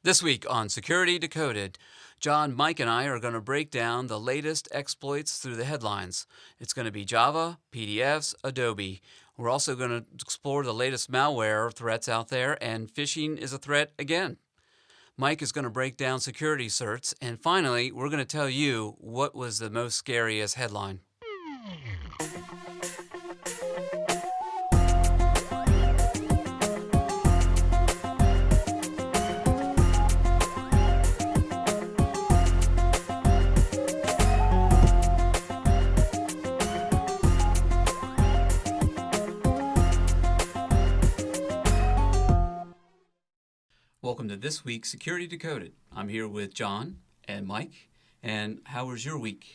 This week on Security Decoded, John, Mike, and I are going to break down the latest exploits through the headlines. It's going to be Java, PDFs, Adobe. We're also going to explore the latest malware threats out there, and phishing is a threat again. Mike is going to break down security certs, and finally, we're going to tell you what was the most scariest headline. Welcome to this week's Security Decoded. I'm here with John and Mike. And how was your week?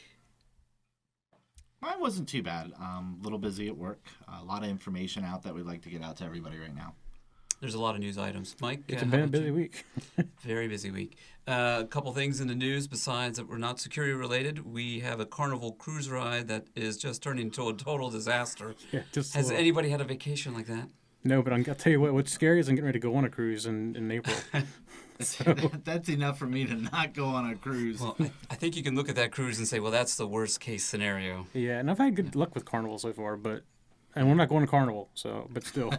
Mine wasn't too bad. A little busy at work. A lot of information out that we'd like to get out to everybody right now. There's a lot of news items. Mike? It's been a busy week. Very busy week. A couple things in the news besides that were not security related. We have a Carnival cruise ride that is just turning into a total disaster. Yeah, Has anybody had a vacation like that? No, but I'll tell you what's scary is I'm getting ready to go on a cruise in April. So. That's enough for me to not go on a cruise. Well, I think you can look at that cruise and say, well, that's the worst case scenario. Yeah, and I've had good luck with Carnival so far, and we're not going to Carnival, but still.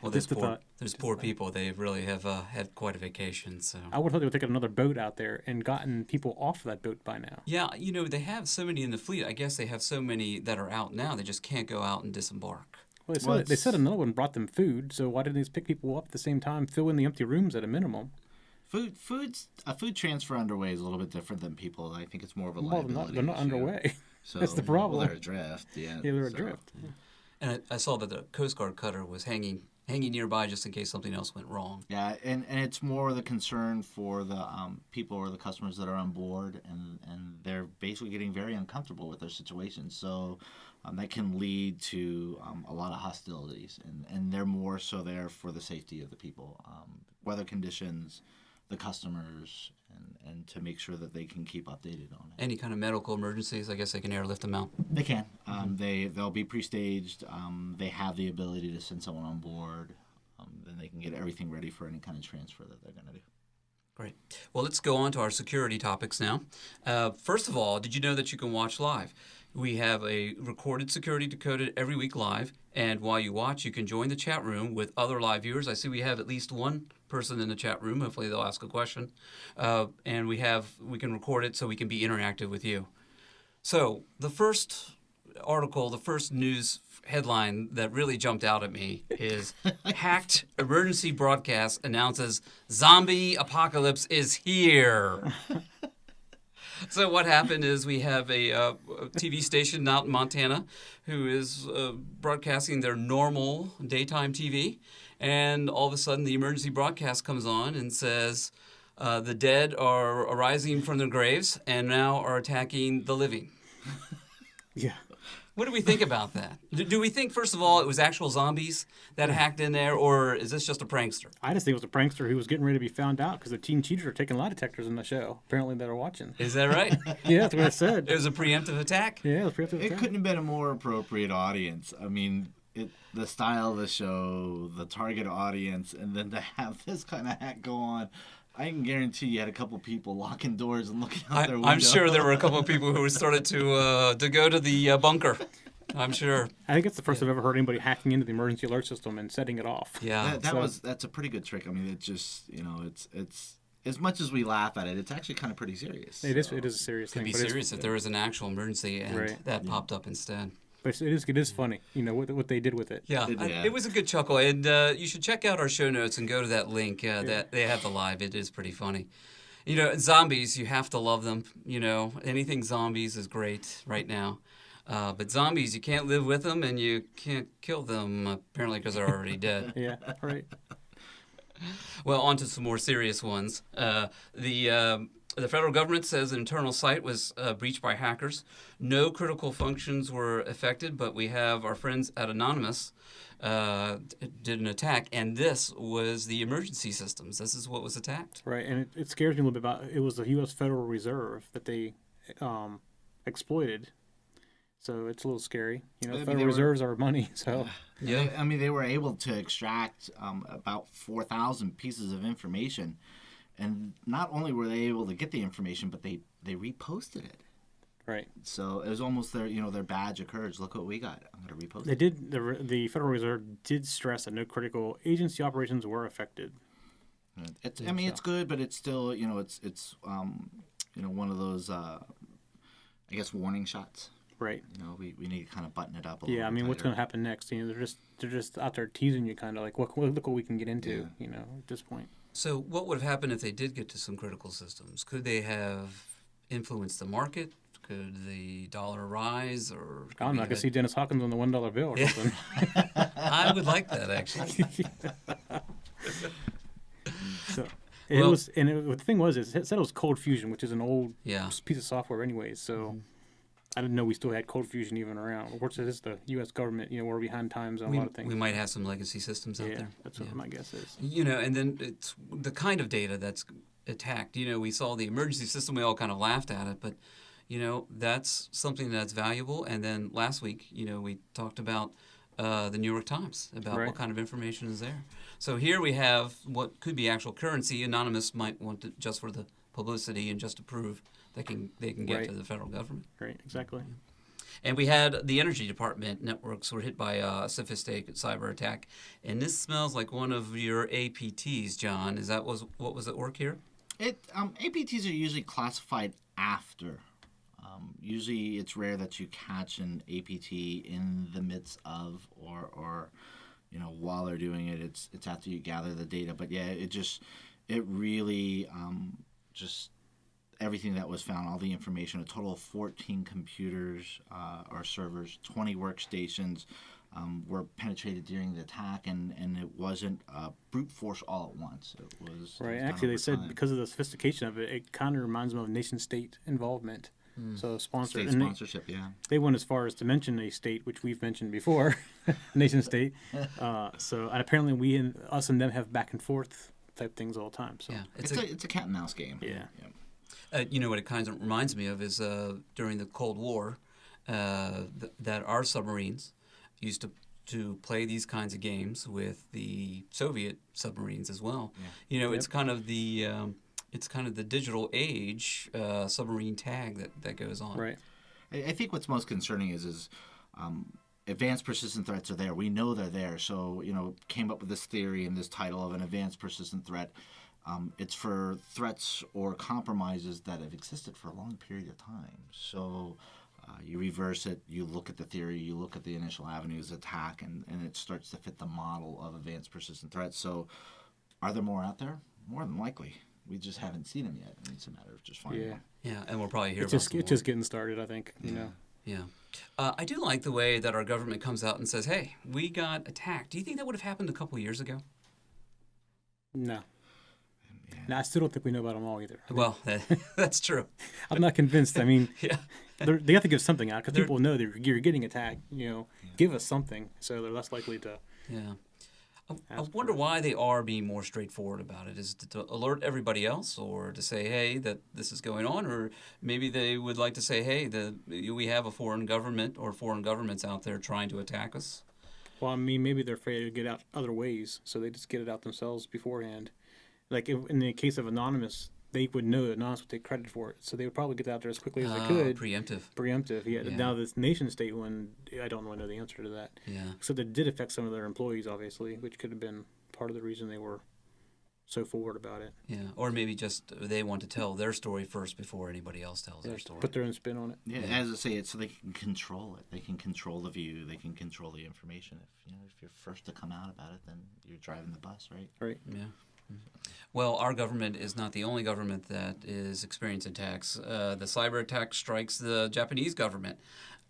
Well, there's poor people. They really have had quite a vacation. So I would have thought they would take another boat out there and gotten people off that boat by now. Yeah, they have so many in the fleet. I guess they have so many that are out now. They just can't go out and disembark. Well, they said another one brought them food, so why didn't they just pick people up at the same time, fill in the empty rooms at a minimum? A food transfer underway is a little bit different than people. I think it's more of a liability. They're not issue. underway. So, that's the problem. Well, they're adrift. Yeah, they're adrift. Yeah. And I saw that the Coast Guard cutter was hanging nearby just in case something else went wrong. Yeah, and it's more the concern for the people or the customers that are on board, and they're basically getting very uncomfortable with their situation. So that can lead to a lot of hostilities, and they're more so there for the safety of the people, weather conditions, the customers, and to make sure that they can keep updated on it. Any kind of medical emergencies, I guess they can airlift them out. They can. They'll be pre-staged. They have the ability to send someone on board. Then they can get everything ready for any kind of transfer that they're going to do. Great. Well, let's go on to our security topics now. First of all, did you know that you can watch live? We have a recorded Security Decoded every week live, and while you watch, you can join the chat room with other live viewers. I see we have at least one person in the chat room. Hopefully they'll ask a question. And we can record it so we can be interactive with you. So the first article, the first news headline that really jumped out at me is hacked emergency broadcast announces zombie apocalypse is here. So what happened is we have a TV station out in Montana who is broadcasting their normal daytime TV, and all of a sudden the emergency broadcast comes on and says the dead are arising from their graves and now are attacking the living. Yeah. What do we think about that? Do we think, first of all, it was actual zombies that hacked in there, or is this just a prankster? I just think it was a prankster who was getting ready to be found out because the teen cheaters are taking lie detectors in the show, apparently, that are watching. Is that right? Yeah, that's what I said. It was a preemptive attack? Yeah, it was a preemptive attack. It couldn't have been a more appropriate audience. I mean, the style of the show, the target audience, and then to have this kind of hack go on. I can guarantee you had a couple people locking doors and looking out their window. I'm sure there were a couple of people who started to go to the bunker. I'm sure. I think it's the first I've ever heard anybody hacking into the emergency alert system and setting it off. Yeah, that's a pretty good trick. I mean, it just it's as much as we laugh at it, it's actually kind of pretty serious. It is a serious thing. It could be serious if there was an actual emergency and that popped up instead. But it is funny, what they did with it. Yeah, it was a good chuckle, and you should check out our show notes and go to that link that they have the live. It is pretty funny. Zombies, you have to love them. Anything zombies is great right now. But zombies, you can't live with them and you can't kill them, apparently, because they're already dead. Yeah, right. Well, on to some more serious ones. The federal government says an internal site was breached by hackers. No critical functions were affected, but we have our friends at Anonymous did an attack, and this was the emergency systems. This is what was attacked. Right, and it scares me a little bit about it was the U.S. Federal Reserve that they exploited. So it's a little scary. You know, I mean, Federal they were- Reserves are money, so Yeah. I mean, they were able to extract about 4,000 pieces of information, and not only were they able to get the information, but they reposted it. right. So it was almost their badge of courage. Look what we got. I'm going to repost They it. did. The Federal Reserve did stress that no critical agency operations were affected. I mean, it's good, but it's still, it's one of those, I guess, warning shots. Right. We need to kind of button it up a little Yeah. I bit mean, what's tighter. going to happen next? You know, they're just out there teasing you, kind of like, look what we can get into. Yeah. You know, at this point. So what would have happened if they did get to some critical systems? Could they have influenced the market? Could the dollar rise? Or could I'm we not gonna have- see Dennis Hawkins on the $1 bill or Yeah. something. I would like that, actually. So Well- the thing was, it said it was Cold Fusion, which is an old Yeah. piece of software, anyways. So I didn't know we still had Cold Fusion even around. Of course, it is the U.S. government. You know, we're behind times on a lot of things. We might have some legacy systems out Yeah, there. that's what my guess is. And then it's the kind of data that's attacked. We saw the emergency system. We all kind of laughed at it, but that's something that's valuable. And then last week, we talked about the New York Times about Right. what kind of information is there. So here we have what could be actual currency. Anonymous might want it just for the publicity and just to prove they can get Right. to the federal government. Right, exactly. And we had the Energy Department networks were hit by a sophisticated cyber attack. And this smells like one of your APTs, John. What was at work here? APTs are usually classified after. Usually, it's rare that you catch an APT in the midst of or while they're doing it. It's after you gather the data. But yeah, it really just everything that was found, all the information, a total of 14 computers or servers, 20 workstations were penetrated during the attack, and it wasn't brute force all at once. It was Right. it was done Actually, they over said time. because of the sophistication of it, it kind of reminds them of nation-state involvement. So sponsored. State and sponsorship, yeah. They went as far as to mention a state, which we've mentioned before, nation state. So and apparently us and them have back and forth type things all the time. So Yeah, It's a cat and mouse game. Yeah. what it kind of reminds me of is during the Cold War, that our submarines used to play these kinds of games with the Soviet submarines as well. Yeah. It's kind of the digital age submarine tag that goes on. right. I think what's most concerning is advanced persistent threats are there. We know they're there. So, came up with this theory and this title of an advanced persistent threat. It's for threats or compromises that have existed for a long period of time. So you reverse it, you look at the theory, you look at the initial avenues of attack, and it starts to fit the model of advanced persistent threats. So are there more out there? More than likely. We just haven't seen them yet. And it's a matter of just finding Yeah. them. Yeah, and we'll probably hear It's about just some it's more. just getting started. I think. You know. Yeah. I do like the way that our government comes out and says, hey, we got attacked. Do you think that would have happened a couple years ago? No. Yeah. No, I still don't think we know about them all either. Well, that's true. I'm not convinced. I mean, Yeah. they have to give something out because They're- people know that you're getting attacked. Give us something, so they're less likely to. Yeah. I Ask wonder why they are being more straightforward about it. Is it to alert everybody else or to say, hey, that this is going on? Or maybe they would like to say, hey, we have a foreign government or foreign governments out there trying to attack us. Well, I mean, maybe they're afraid to get out other ways, so they just get it out themselves beforehand. Like in the case of Anonymous, they would know that Anonymous would take credit for it, so they would probably get out there as quickly as they could. Preemptive. Preemptive, yeah. Yeah. Now this nation state one, I don't really know the answer to that. Yeah. Except it did affect some of their employees, obviously, which could have been part of the reason they were so forward about it. Yeah. Or maybe just they want to tell their story first before anybody else tells their story. Put their own spin on it. Yeah, as I say, it's so they can control it. They can control the view. They can control the information. If you're first to come out about it, then you're driving the bus, right? Right. Yeah. Well, our government is not the only government that is experiencing attacks. The cyber attack strikes the Japanese government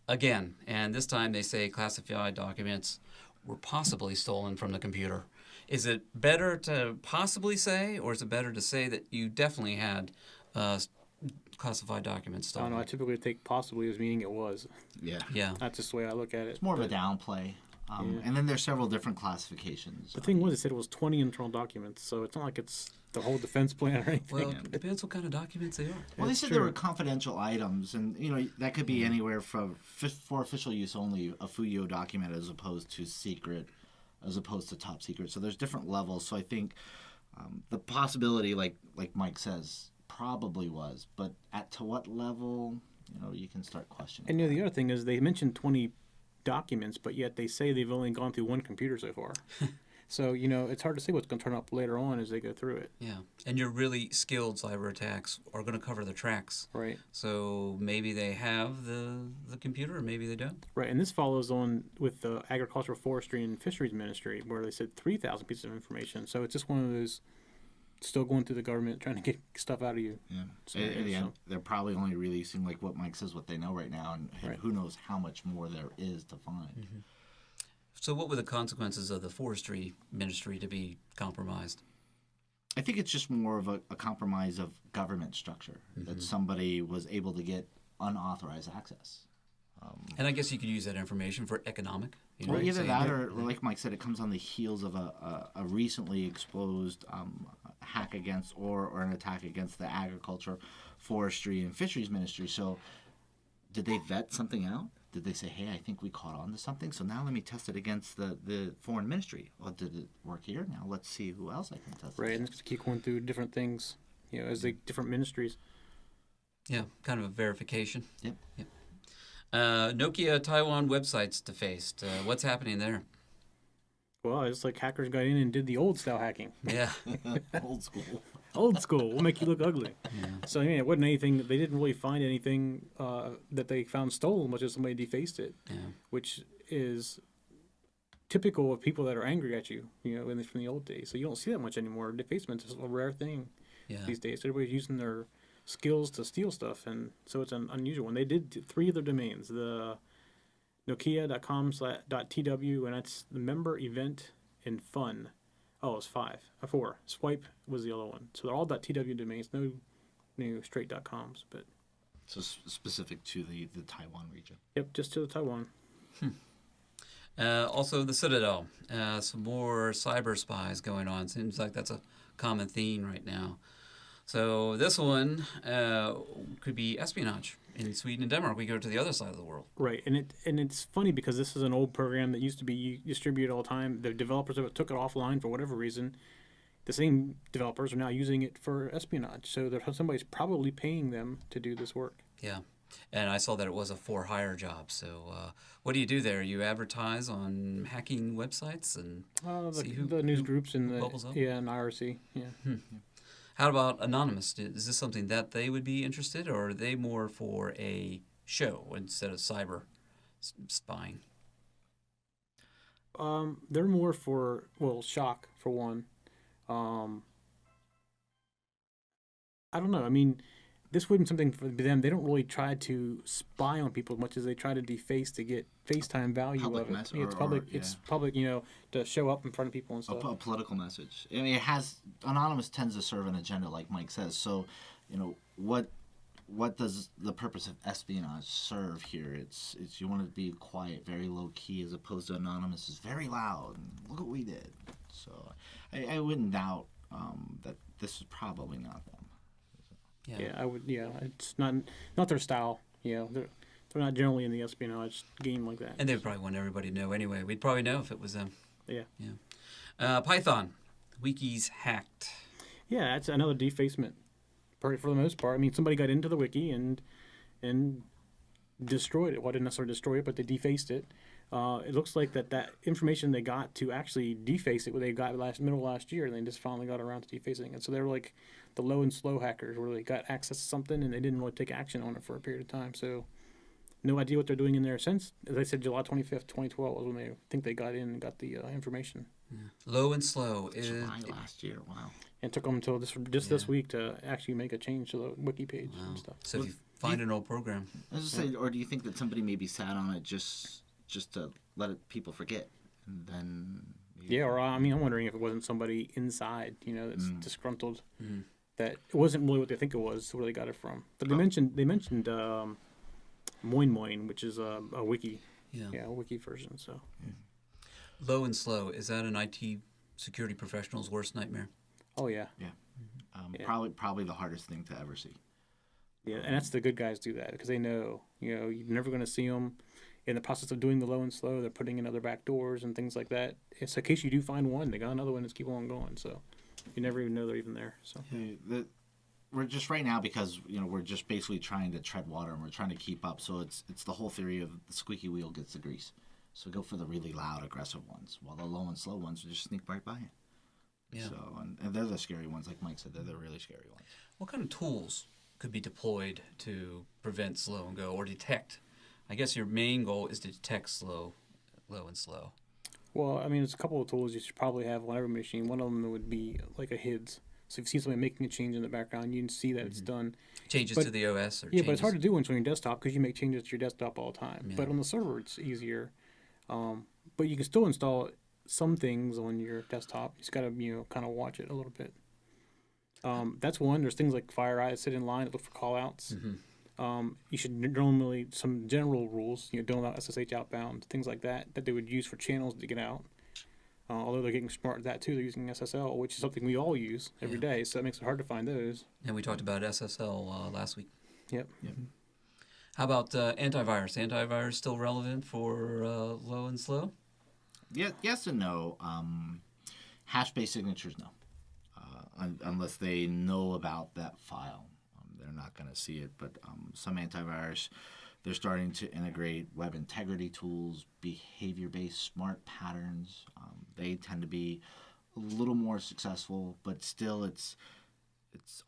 again, and this time they say classified documents were possibly stolen from the computer. Is it better to possibly say, or is it better to say that you definitely had classified documents I stolen? don't know. I typically take possibly as meaning it was. Yeah. Yeah. That's just the way I look at it. It's more of a downplay. And then there's several different classifications. The thing was, it said it was 20 internal documents, so it's not like it's the whole defense plan or anything. Well, it depends what kind of documents they are. Well, they That's said true. there were confidential items, and that could be anywhere from for official use only a FUYO document as opposed to secret, as opposed to top secret. So there's different levels. So I think the possibility, like Mike says, probably was, but to what level, you can start questioning. And the other thing is they mentioned 20 documents, but yet they say they've only gone through one computer so far. So, it's hard to say what's going to turn up later on as they go through it. Yeah, and your really skilled cyber attacks are going to cover the tracks. Right. So maybe they have the computer, or maybe they don't. Right, and this follows on with the Agricultural, Forestry, and Fisheries Ministry, where they said 3,000 pieces of information. So it's just one of those still going through the government trying to get stuff out of you. Yeah. scenarios, so. They're probably only releasing, like what Mike says, what they know right now, and Right. who knows how much more there is to find. So what were the consequences of the Forestry Ministry to be compromised? I think it's just more of a compromise of government structure, that somebody was able to get unauthorized access. And I guess you could use that information for economic. Or either saying, that, or like Mike said, it comes on the heels of a recently exposed hack against or an attack against the Agriculture, Forestry, and Fisheries Ministry. So did they vet something out? Did they say, hey, I think we caught on to something, so now let me test it against the foreign ministry? Well, did it work here? Now let's see who else I can test it. Right, and just keep going through different things, as the different ministries. Yeah, kind of a verification. Yep. Nokia Taiwan websites defaced. What's happening there? Well, it's like hackers got in and did the old style hacking. Yeah. Old school. Old school will make you look ugly. Yeah. So it wasn't anything. They didn't really find anything that they found stolen, much as somebody defaced it, Yeah. which is typical of people that are angry at you. From the old days. So you don't see that much anymore. Defacement is a rare thing Yeah. these days. Everybody's using their skills to steal stuff, and so it's an unusual one. They did 3 of their domains: the Nokia.com/.tw, and that's the member, event, and fun. Oh, it's 4. Swipe was the other one. So they're all .tw domains, no new straight .coms, but So specific to the Taiwan region. yep, just to the Taiwan. Also, the Citadel. Some more cyber spies going on. Seems like that's a common theme right now. So this one could be espionage. In Sweden and Denmark, we go to the other side of the world. Right, and it's funny because this is an old program that used to be distributed all the time. The developers of it took it offline for whatever reason. The same developers are now using it for espionage. So somebody's probably paying them to do this work. Yeah. And I saw that it was a for-hire job. So what do you do there? You advertise on hacking websites and see who the news groups and bubbles up? and IRC. Yeah. How about Anonymous? Is this something that they would be interested, or are they more for a show instead of cyber spying? They're more for shock for one. I don't know. I mean, this wouldn't something for them. They don't really try to spy on people as much as they try to deface to get FaceTime value Public of it. mess- It's or- public. yeah. It's public. To show up in front of people and stuff. A political message. I mean, Anonymous tends to serve an agenda, like Mike says. So, what does the purpose of espionage serve here? It's you want to be quiet, very low key, as opposed to Anonymous is very loud. And look what we did. So, I wouldn't doubt that this is probably not them. Yeah, I would. Yeah, it's not their style. They're not generally in the espionage game like that. And they would probably want everybody to know anyway. We'd probably know if it was them. Yeah. Python. Wikis hacked. Yeah, that's another defacement. For the most part, I mean, somebody got into the wiki and destroyed it. Well, didn't necessarily destroy it, but they defaced it. It looks like that information they got to actually deface it, what they got middle of last year, and they just finally got around to defacing it. So they were like the low and slow hackers, where they got access to something and they didn't really take action on it for a period of time. So no idea what they're doing in there since. As I said, July 25th, 2012 was when they think they got in and got the information. Yeah. Low and slow. July last year. Wow. And it took them until this week to actually make a change to the wiki page and stuff. So if you find an old program. I was just say, or do you think that somebody maybe sat on it just to let people forget, and then? Yeah, or I'm wondering if it wasn't somebody inside, that's disgruntled. That it wasn't really what they think it was, where they got it from. But they mentioned Moin Moin, which is a wiki. Yeah. Yeah, a wiki version. So. Low and slow, is that an IT security professional's worst nightmare? Oh yeah. Yeah. Yeah. Probably the hardest thing to ever see. Yeah, and that's the good guys do that because they know, you're never going to see them. In the process of doing the low and slow, they're putting in other back doors and things like that. It's in case you do find one, they got another one. Just keep on going. So you never even know they're even there. So We're just right now because we're just basically trying to tread water and we're trying to keep up. So it's the whole theory of the squeaky wheel gets the grease. So go for the really loud, aggressive ones, while the low and slow ones will just sneak right by you. Yeah. So and they're the scary ones, like Mike said. They're the really scary ones. What kind of tools could be deployed to prevent slow and go or detect? I guess your main goal is to detect low and slow. well, I mean, there's a couple of tools you should probably have on every machine. One of them would be like a HIDS. So if you see somebody making a change in the background, you can see that it's done. Changes But- to the OS or Yeah, changes. but it's hard to do when it's on your desktop because you make changes to your desktop all the time. Yeah. But on the server, it's easier. But you can still install some things on your desktop. You just got to kind of watch it a little bit. That's one. There's things like FireEye, sit in line, look for callouts. You should normally some general rules. Don't allow SSH outbound, things like that they would use for channels to get out. Although they're getting smart at that too, they're using SSL, which is something we all use every day. So that makes it hard to find those. And we talked about SSL last week. Yep. How about antivirus? Antivirus still relevant for low and slow? Yeah, yes and no. Hash-based signatures, no. Unless they know about that file. They're not going to see it. But some antivirus, they're starting to integrate web integrity tools, behavior-based smart patterns. They tend to be a little more successful, but still it's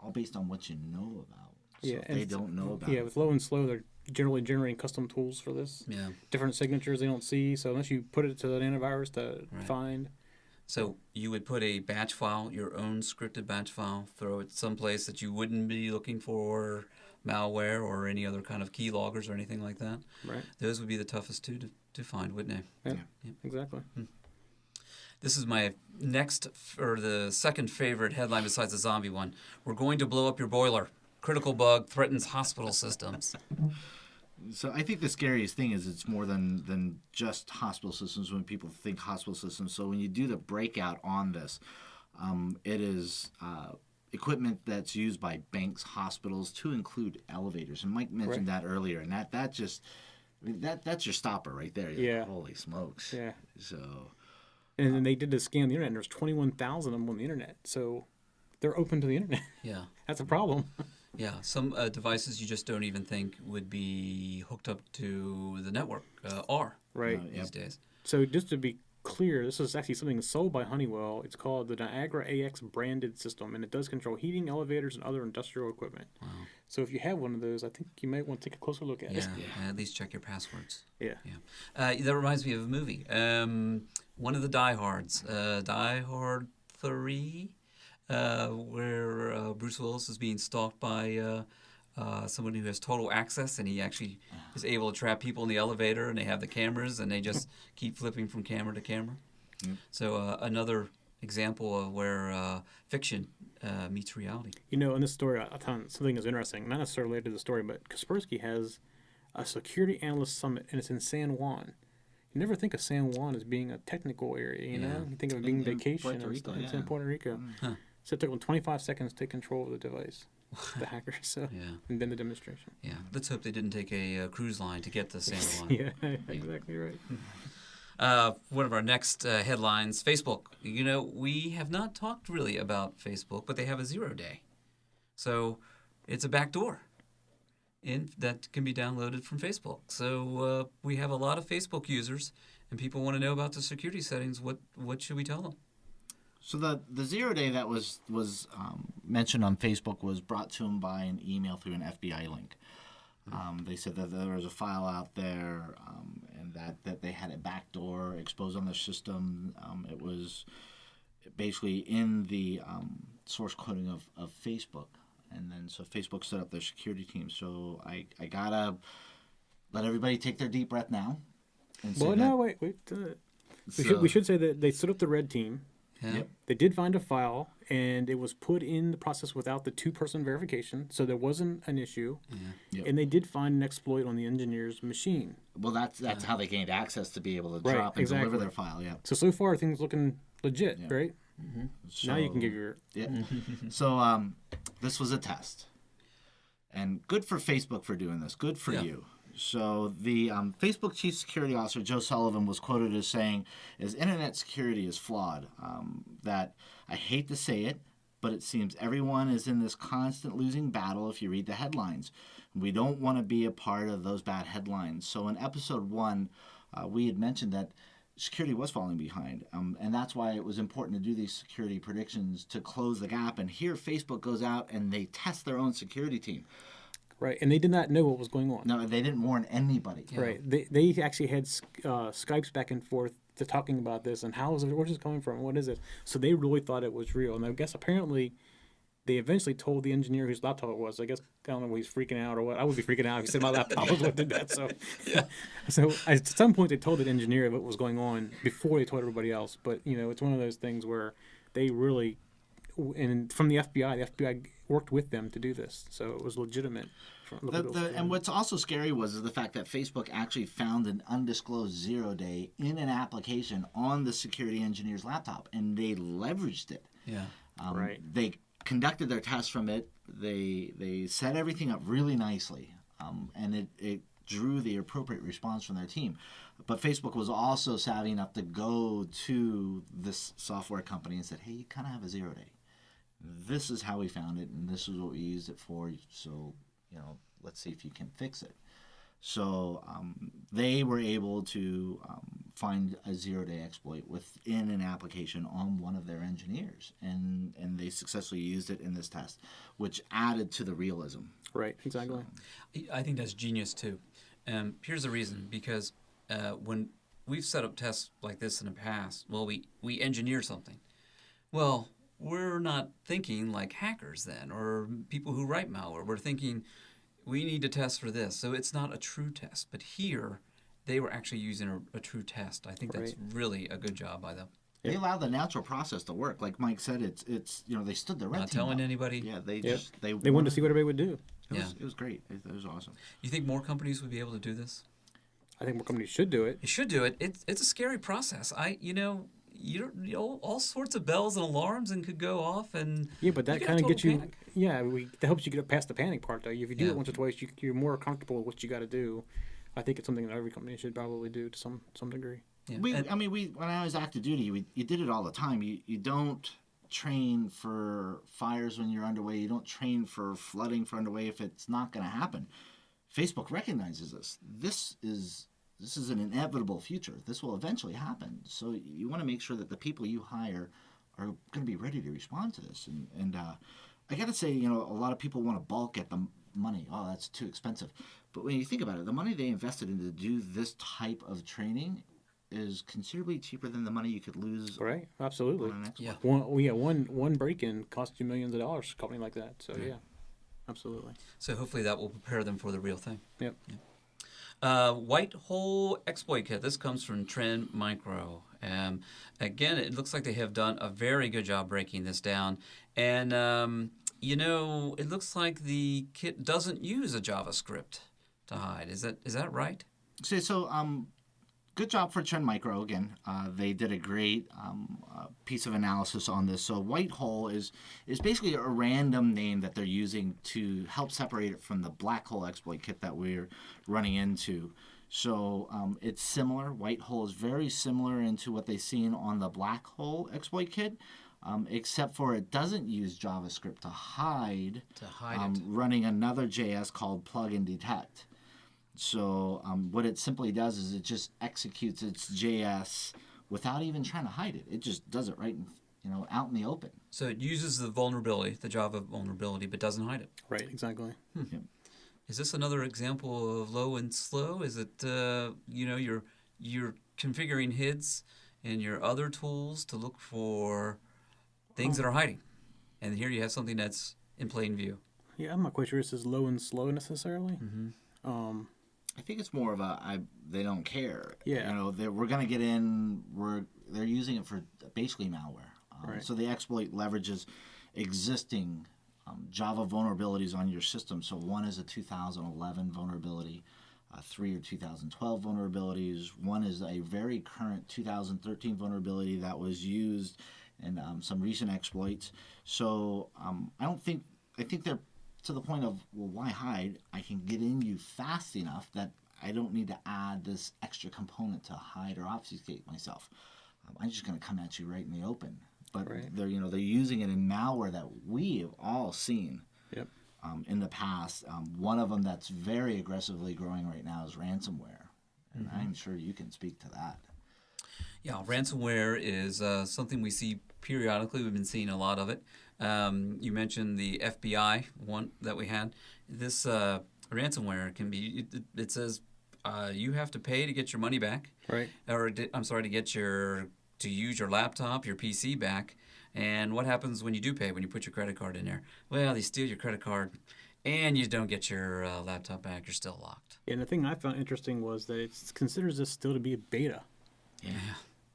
all based on what you know about. So Yeah, if and they don't know about Yeah, it. with low and slow, they're generally generating custom tools for this. Yeah. Different signatures they don't see. So unless you put it to an antivirus to Right. find. So you would put a batch file, your own scripted batch file, throw it someplace that you wouldn't be looking for malware or any other kind of keyloggers or anything like that. Right. Those would be the toughest to find, wouldn't they? Yeah. Exactly. This is my next, or the second favorite headline besides the zombie one. We're going to blow up your boiler. Critical bug threatens hospital systems. So I think the scariest thing is it's more than just hospital systems when people think hospital systems. So when you do the breakout on this, it is equipment that's used by banks, hospitals, to include elevators. And Mike mentioned that earlier, and that's your stopper right there. You're Yeah. like, holy smokes. Yeah. So And then they did the scan of the internet, and there's 21,000 of them on the internet. So they're open to the internet. Yeah. That's a problem. Yeah, some devices you just don't even think would be hooked up to the network are Right. these days. So just to be clear, this is actually something sold by Honeywell. It's called the Niagara AX branded system, and it does control heating, elevators, and other industrial equipment. Wow. So if you have one of those, I think you might want to take a closer look at Yeah, it. and at least check your passwords. Yeah. That reminds me of a movie. One of the diehards, Die Hard 3, where Bruce Willis is being stalked by someone who has total access, and he actually is able to trap people in the elevator, and they have the cameras, and they just keep flipping from camera to camera. So another example of where fiction meets reality. In this story, I found something that's interesting, not necessarily related to the story, but Kaspersky has a security analyst summit, and it's in San Juan. You never think of San Juan as being a technical area, you know? You think of it being vacation. Puerto Rico, It's in Puerto Rico. Huh. So it took them 25 seconds to take control of the device, the hacker. So, Yeah. and then the demonstration. Yeah, let's hope they didn't take a cruise line to get to San Juan. Yeah, exactly right. One of our next headlines, Facebook. We have not talked really about Facebook, but they have a 0 day. So it's a backdoor that can be downloaded from Facebook. So we have a lot of Facebook users, and people want to know about the security settings. What should we tell them? So the 0 day that was mentioned on Facebook was brought to them by an email through an FBI link. They said that there was a file out there and that they had a backdoor exposed on their system. It was basically in the source coding of Facebook. And then so Facebook set up their security team. So I gotta let everybody take their deep breath now. And say Well, that, no, wait. We should say that they stood up the red team. Yeah. Yep. They did find a file, and it was put in the process without the two-person verification, so there wasn't an issue. Yep. And they did find an exploit on the engineer's machine. Well, that's how they gained access to be able to Right, drop and exactly. deliver their file. Yeah. So far things looking legit, Yeah. right? So, Now you can give your Yeah. So this was a test, and good for Facebook for doing this. Good for Yeah. you. So the Facebook Chief Security Officer Joe Sullivan was quoted as saying, "As internet security is flawed, that I hate to say it, but it seems everyone is in this constant losing battle if you read the headlines. We don't want to be a part of those bad headlines." So in episode 1, we had mentioned that security was falling behind, and that's why it was important to do these security predictions to close the gap. And here Facebook goes out and they test their own security team. right, and they did not know what was going on. No, they didn't warn anybody. Right, they actually had Skypes back and forth to talking about this and where's this coming from? What is it? So they really thought it was real, and I guess apparently they eventually told the engineer whose laptop it was. I guess I don't know if he's freaking out or what. I would be freaking out if he said my laptop was what did that. So, so at some point they told the engineer what was going on before they told everybody else. But it's one of those things where they really, and from the FBI worked with them to do this, so it was legitimate. And what's also scary was the fact that Facebook actually found an undisclosed 0-day in an application on the security engineer's laptop, and they leveraged it. Yeah. Right. They conducted their tests from it. They set everything up really nicely, and it drew the appropriate response from their team. But Facebook was also savvy enough to go to this software company and said, "Hey, you kind of have a 0-day. This is how we found it, and this is what we used it for. So, let's see if you can fix it." So they were able to find a 0-day exploit within an application on one of their engineers, and they successfully used it in this test, which added to the realism. Right, exactly. I think that's genius too. Here's the reason, because when we've set up tests like this in the past, well, we engineer something. Well, we're not thinking like hackers then, or people who write malware. We're thinking we need to test for this. So it's not a true test. But here, they were actually using a true test. I think that's really a good job by them. They allowed the natural process to work. Like Mike said, it's they stood the red Not team telling up. anybody. Yeah, they They wanted to see what everybody would do. It was great. It was awesome. You think more companies would be able to do this? I think more companies should do it. They should do it. It's a scary process. All sorts of bells and alarms and could go off, and Yeah, but that you get a kind of total gets you. panic. Yeah, that helps you get past the panic part, though. If you do Yeah. it once or twice, you're more comfortable with what you got to do. I think it's something that every company should probably do to some degree. Yeah. We when I was active duty, you did it all the time. You don't train for fires when you're underway. You don't train for flooding for underway if it's not going to happen. Facebook recognizes this. This is an inevitable future. This will eventually happen. So you want to make sure that the people you hire are going to be ready to respond to this. And I got to say, a lot of people want to balk at the money. Oh, that's too expensive. But when you think about it, the money they invested in to do this type of training is considerably cheaper than the money you could lose. Right, absolutely. On an export. Yeah. One break-in costs you millions of dollars. A company like that. So yeah, absolutely. So hopefully that will prepare them for the real thing. Yep. White hole exploit kit. This comes from Trend Micro. Again, it looks like they have done a very good job breaking this down. And, it looks like the kit doesn't use a JavaScript to hide. Is that right? So good job for Trend Micro again. They did a great piece of analysis on this. So white hole is basically a random name that they're using to help separate it from the black hole exploit kit that we're running into. So it's similar. White hole is very similar into what they've seen on the black hole exploit kit, except for it doesn't use JavaScript to hide it. running another JS called plug and detect. So what it simply does is it just executes its JS without even trying to hide it. It just does it right, out in the open. So it uses the vulnerability, the Java vulnerability, but doesn't hide it. Right, exactly. Yeah. Is this another example of low and slow? Is it you're configuring HIDs and your other tools to look for things that are hiding, and here you have something that's in plain view. Yeah, I'm not quite sure it says low and slow necessarily. I think it's more of they don't care. Yeah. We're going to get in. They're using it for basically malware. Right. So the exploit leverages existing Java vulnerabilities on your system. So one is a 2011 vulnerability, 3 or 2012 vulnerabilities. One is a very current 2013 vulnerability that was used in some recent exploits. So I think they're to the point of, well, why hide? I can get in you fast enough that I don't need to add this extra component to hide or obfuscate myself. I'm just going to come at you right in the open. But Right. they're using it in malware that we have all seen Yep. in the past. One of them that's very aggressively growing right now is ransomware, and I'm sure you can speak to that. Yeah, ransomware is something we see periodically. We've been seeing a lot of it. You mentioned the FBI one that we had. This ransomware can be, it says you have to pay to get your money back. Right. Or, I'm sorry, to use your laptop, your PC back. And what happens when you do pay, when you put your credit card in there? Well, they steal your credit card and you don't get your laptop back. You're still locked. And the thing I found interesting was that it considers this still to be a beta. Yeah.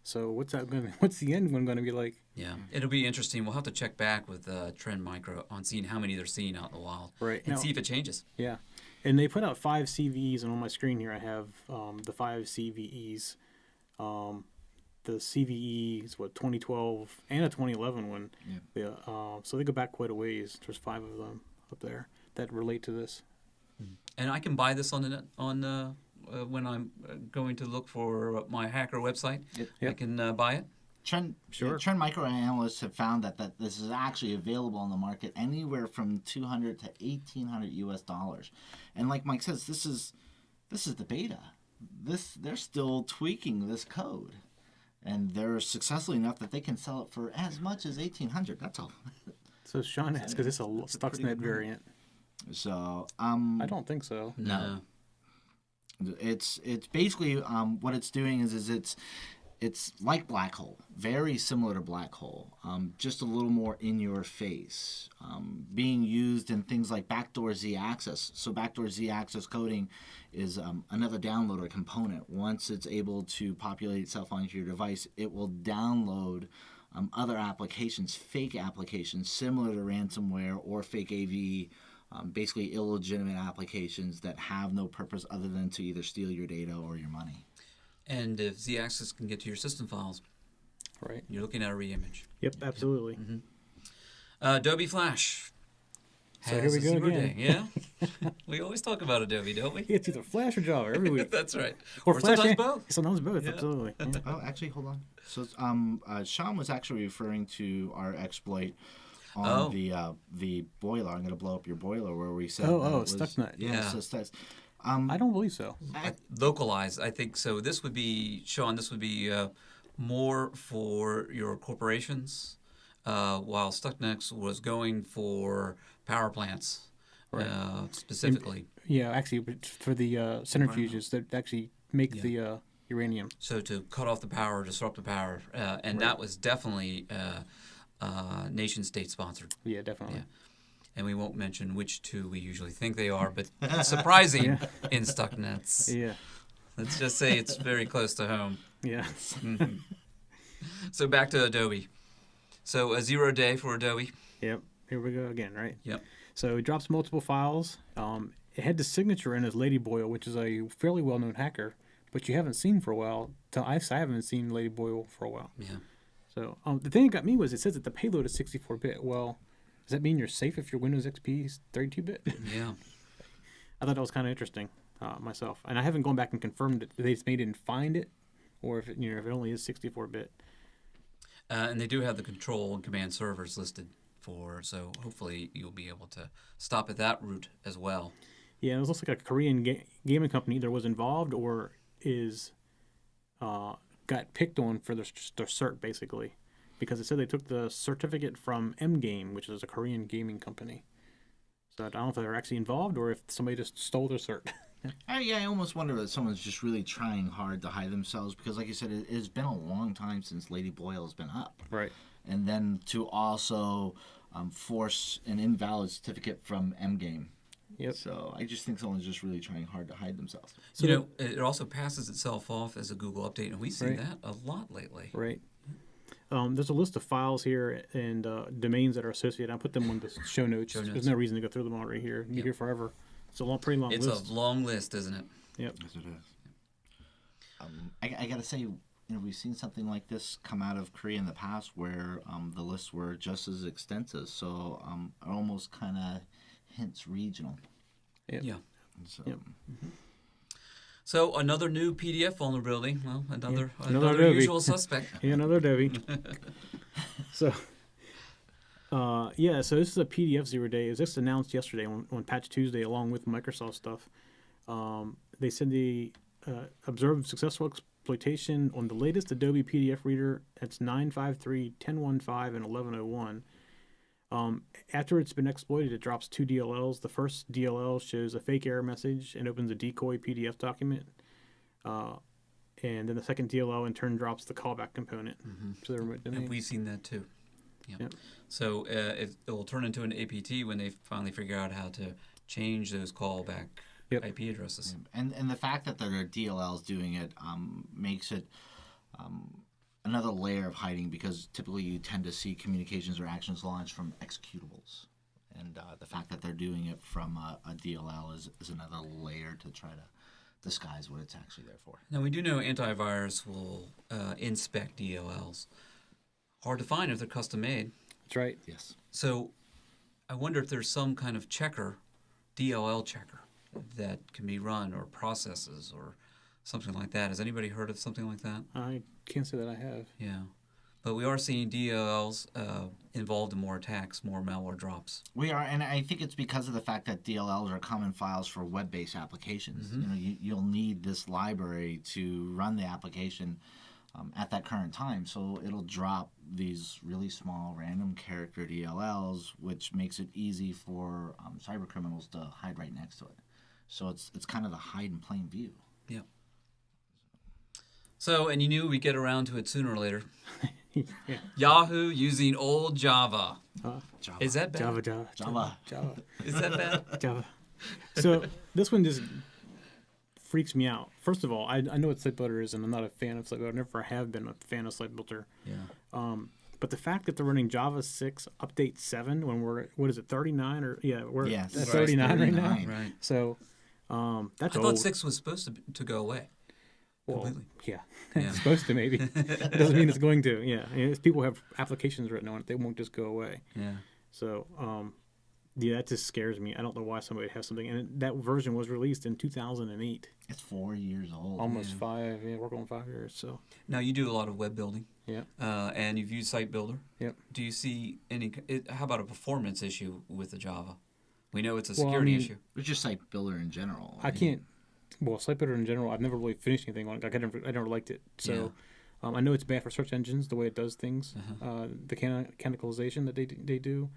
So what's the end one going to be like? Yeah, it'll be interesting. We'll have to check back with Trend Micro on seeing how many they're seeing out in the wild, Right. and Now- see if it changes. Yeah. And they put out 5 CVEs, and on my screen here I have the 5 CVEs. The CVE is 2012 and a 2011 one. Yeah. So they go back quite a ways. There's 5 of them up there that relate to this. And I can buy this on the net, when I'm going to look for my hacker website. Yep. I can buy it. Trend micro analysts have found that this is actually available on the market anywhere from $200 to $1,800 and like Mike says, this is the beta. They're still tweaking this code, and they're successful enough that they can sell it for as much as $1,800. That's all. So Sean asked, because it's a Stuxnet variant. So I don't think so. No. It's basically what it's doing is it's like black hole, very similar to black hole, just a little more in your face, being used in things like backdoor Z-access. So backdoor Z-access coding is another downloader component. Once it's able to populate itself onto your device, it will download other applications, fake applications similar to ransomware or fake AV, basically illegitimate applications that have no purpose other than to either steal your data or your money. And if Z-Access can get to your system files, Right. you're looking at a reimage. Yep, absolutely. Adobe Flash. So here we has a go 0 again. day. Yeah. We always talk about Adobe, don't we? It's either Flash or Java every week. That's right. Or Flash sometimes and- both. Sometimes both, Yeah. absolutely. Yeah. Oh, actually, hold on. So Sean was actually referring to our exploit on Oh. the boiler. I'm going to blow up your boiler where we said Oh, that oh, it was, Stuxnet. Yeah, so Stuxnet. I don't believe so. Localized, I think. So this would be, Sean, this would be more for your corporations, while Stuxnet was going for power plants specifically. Yeah, actually, but for the centrifuges that actually make the uranium. So to cut off the power, disrupt the power, and that was definitely nation state sponsored. Yeah, definitely. Yeah. And we won't mention which two we usually think they are, but it's surprising in Stuxnets. Yeah. Let's just say it's very close to home. Yeah. So back to Adobe. So a 0 day for Adobe. Yep. Here we go again, right? Yep. So it drops multiple files. It had the signature in as Lady Boyle, which is a fairly well-known hacker, but you haven't seen for a while. I haven't seen Lady Boyle for a while. Yeah. So the thing that got me was it says that the payload is 64-bit. Well, does that mean you're safe if your Windows XP is 32-bit? Yeah. I thought that was kind of interesting myself, and I haven't gone back and confirmed it. They didn't find it, or if it only is 64-bit. And they do have the control and command servers listed so hopefully you'll be able to stop at that route as well. Yeah, it looks like a Korean gaming company either was involved or is got picked on for their cert, basically, because it said they took the certificate from M-Game, which is a Korean gaming company. So I don't know if they're actually involved or if somebody just stole their cert. I almost wonder if someone's just really trying hard to hide themselves because, like you said, it has been a long time since Lady Boyle has been up. Right. And then to also force an invalid certificate from M-Game. Yep. So I just think someone's just really trying hard to hide themselves. So it also passes itself off as a Google update, and we've seen Right. that a lot lately. Right. there's a list of files here and domains that are associated. I put them on the show notes. There's no reason to go through them all right here. You're here forever. It's a pretty long list. It's a long list, isn't it? Yep. Yes, it is. I got to say, we've seen something like this come out of Korea in the past where the lists were just as extensive. So it almost kind of hints regional. Yep. Yeah. So, Yep. So another new PDF vulnerability. Well, another Adobe. usual suspect. Yeah, another Adobe. So, so this is a PDF 0-day. It was just announced yesterday on Patch Tuesday along with Microsoft stuff. They said they observed successful exploitation on the latest Adobe PDF reader. That's 9.53, 10.15, and 11.01. After it's been exploited, it drops 2 DLLs. The first DLL shows a fake error message and opens a decoy PDF document. And then the second DLL in turn drops the callback component to the remote domain. And we've seen that too. Yeah. Yep. So it will turn into an APT when they finally figure out how to change those callback IP addresses. and the fact that there are DLLs doing it makes it another layer of hiding, because typically you tend to see communications or actions launched from executables. And the fact that they're doing it from a DLL is another layer to try to disguise what it's actually there for. Now, we do know antivirus will inspect DLLs. Hard to find if they're custom made. That's right. Yes. So I wonder if there's some kind of checker, DLL checker, that can be run, or processes or something like that. Has anybody heard of something like that? I can't say that I have. Yeah. But we are seeing DLLs involved in more attacks, more malware drops. We are, and I think it's because of the fact that DLLs are common files for web-based applications. You'll need this library to run the application at that current time. So it'll drop these really small random character DLLs, which makes it easy for cyber criminals to hide right next to it. So it's kind of the hide in plain view. Yeah. So, and you knew we'd get around to it sooner or later. Yeah. Yahoo using old Java. Java. Is that bad? Java. Is that bad? Java. So this one just freaks me out. First of all, I know what Site Builder is, and I'm not a fan of Site Builder. I never have been a fan of Site Builder. Yeah. But the fact that they're running Java 6 update 7 when we're, what is it, 39? We're at 39 right now. Right. So that's I old. thought 6 was supposed to go away. Well, completely. yeah. Yeah. It's supposed to, maybe. It doesn't mean it's going to. Yeah. And if people have applications written on it, they won't just go away. Yeah. So, yeah, that just scares me. I don't know why somebody would have something. And that version was released in 2008. It's 4 years old. Almost 5. Yeah, we're going 5 years. So, Now, you do a lot of web building. yeah. And you've used Site Builder. Yep. Do you see any? How about a performance issue with the Java? We know it's a security issue. It's just Site Builder in general. I can't. Well, Site Builder in general, I've never really finished anything on it. Like, I never liked it. So, I know it's bad for search engines, the way it does things. The canonicalization that they do.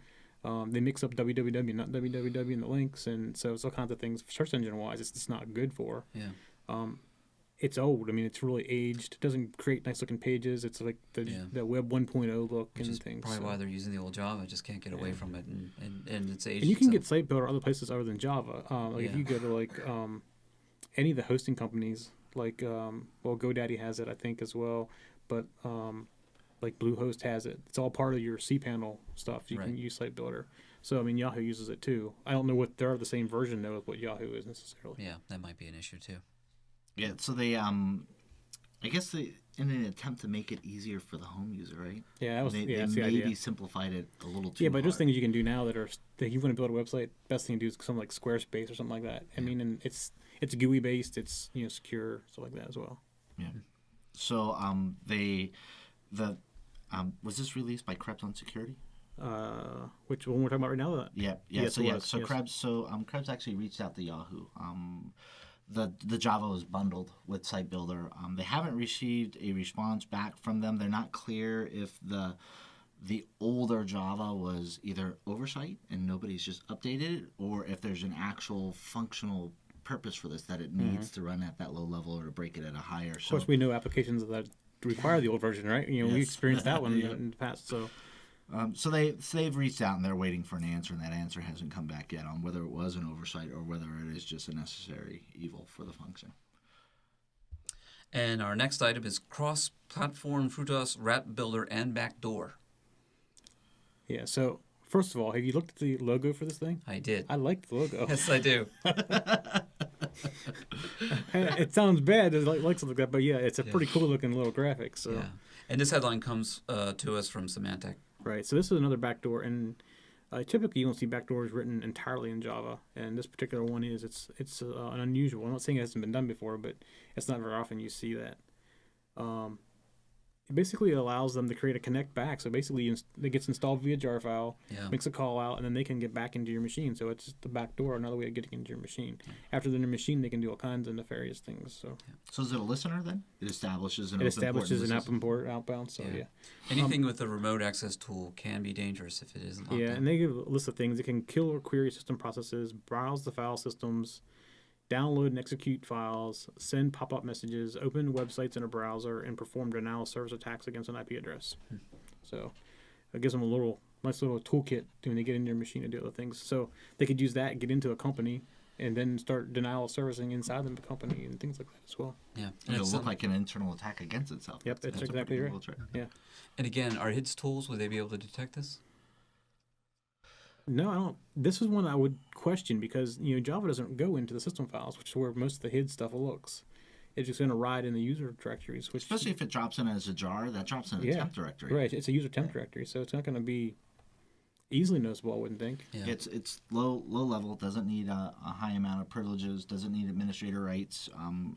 They mix up www, not www in the links, and so it's all kinds of things. Search engine wise, it's just not good for. Yeah. It's old. I mean, it's really aged. It doesn't create nice looking pages. It's like the Web 1.0 look Which and is things. probably why they're using the old Java. Just can't get away from it, and it's aged. And you can so- get Site Builder other places other than Java. If you go to like any of the hosting companies, like GoDaddy has it, I think, as well. But like Bluehost has it. It's all part of your cPanel stuff. You can use Site Builder. So I mean, Yahoo uses it too. I don't know what they're the same version though of what Yahoo is necessarily. Yeah, that might be an issue too. Yeah, so they, I guess they, in an attempt to make it easier for the home user, right? Yeah, that was they that's the maybe idea. simplified it a little too Yeah, but there's hard. things you can do now that you want to build a website. Best thing to do is something like Squarespace or something like that. I mean, and it's GUI based. It's secure, stuff like that as well. Yeah. So was this released by Krebs on Security? Which one we're talking about right now? Yeah. Yes, So it yeah. was, So yes. Krebs actually reached out to Yahoo. The Java was bundled with Site Builder. They haven't received a response back from them. They're not clear if the older Java was either oversight and nobody's just updated it, or if there's an actual functional purpose for this that it needs to run at that low level or to break it at a higher. Of course, we know applications that require the old version, right? We Yes. experienced that one in the past. So So they've reached out and they're waiting for an answer, and that answer hasn't come back yet on whether it was an oversight or whether it is just a necessary evil for the function. And our next item is cross-platform Frutas wrap builder and backdoor. Yeah. So first of all, have you looked at the logo for this thing? I did. I like the logo. Yes, I do. It sounds bad, it's like something like that, but yeah, it's a pretty cool looking little graphic. So Yeah. And this headline comes to us from Symantec. right. So this is another backdoor, and typically you don't see backdoors written entirely in Java, and this particular one is. It's an unusual. I'm not saying it hasn't been done before, but it's not very often you see that. It basically allows them to create a connect back. So basically, it gets installed via jar file, makes a call out, and then they can get back into your machine. So it's the back door, another way of getting into your machine. After they're in your machine, they can do all kinds of nefarious things. So is it a listener then? It establishes an app import outbound. So yeah. Anything with a remote access tool can be dangerous if it isn't locked in. And they give a list of things. It can kill or query system processes, browse the file systems, download and execute files, send pop-up messages, open websites in a browser, and perform denial of service attacks against an IP address. So it gives them a nice little toolkit when they get into your machine to do other things. So they could use that, get into a company, and then start denial of servicing inside the company and things like that as well. Yeah. And it'll look like an internal attack against itself. Yep, that's exactly right. Yeah. And again, our HIDS tools, would they be able to detect this? No, I don't. This is one I would question because Java doesn't go into the system files, which is where most of the HID stuff looks. It's just going to ride in the user directories, especially if it drops in as a jar. That drops in a temp directory. Right, it's a user temp directory, so it's not going to be easily noticeable. I wouldn't think. Yeah. It's low level. Doesn't need a high amount of privileges. Doesn't need administrator rights.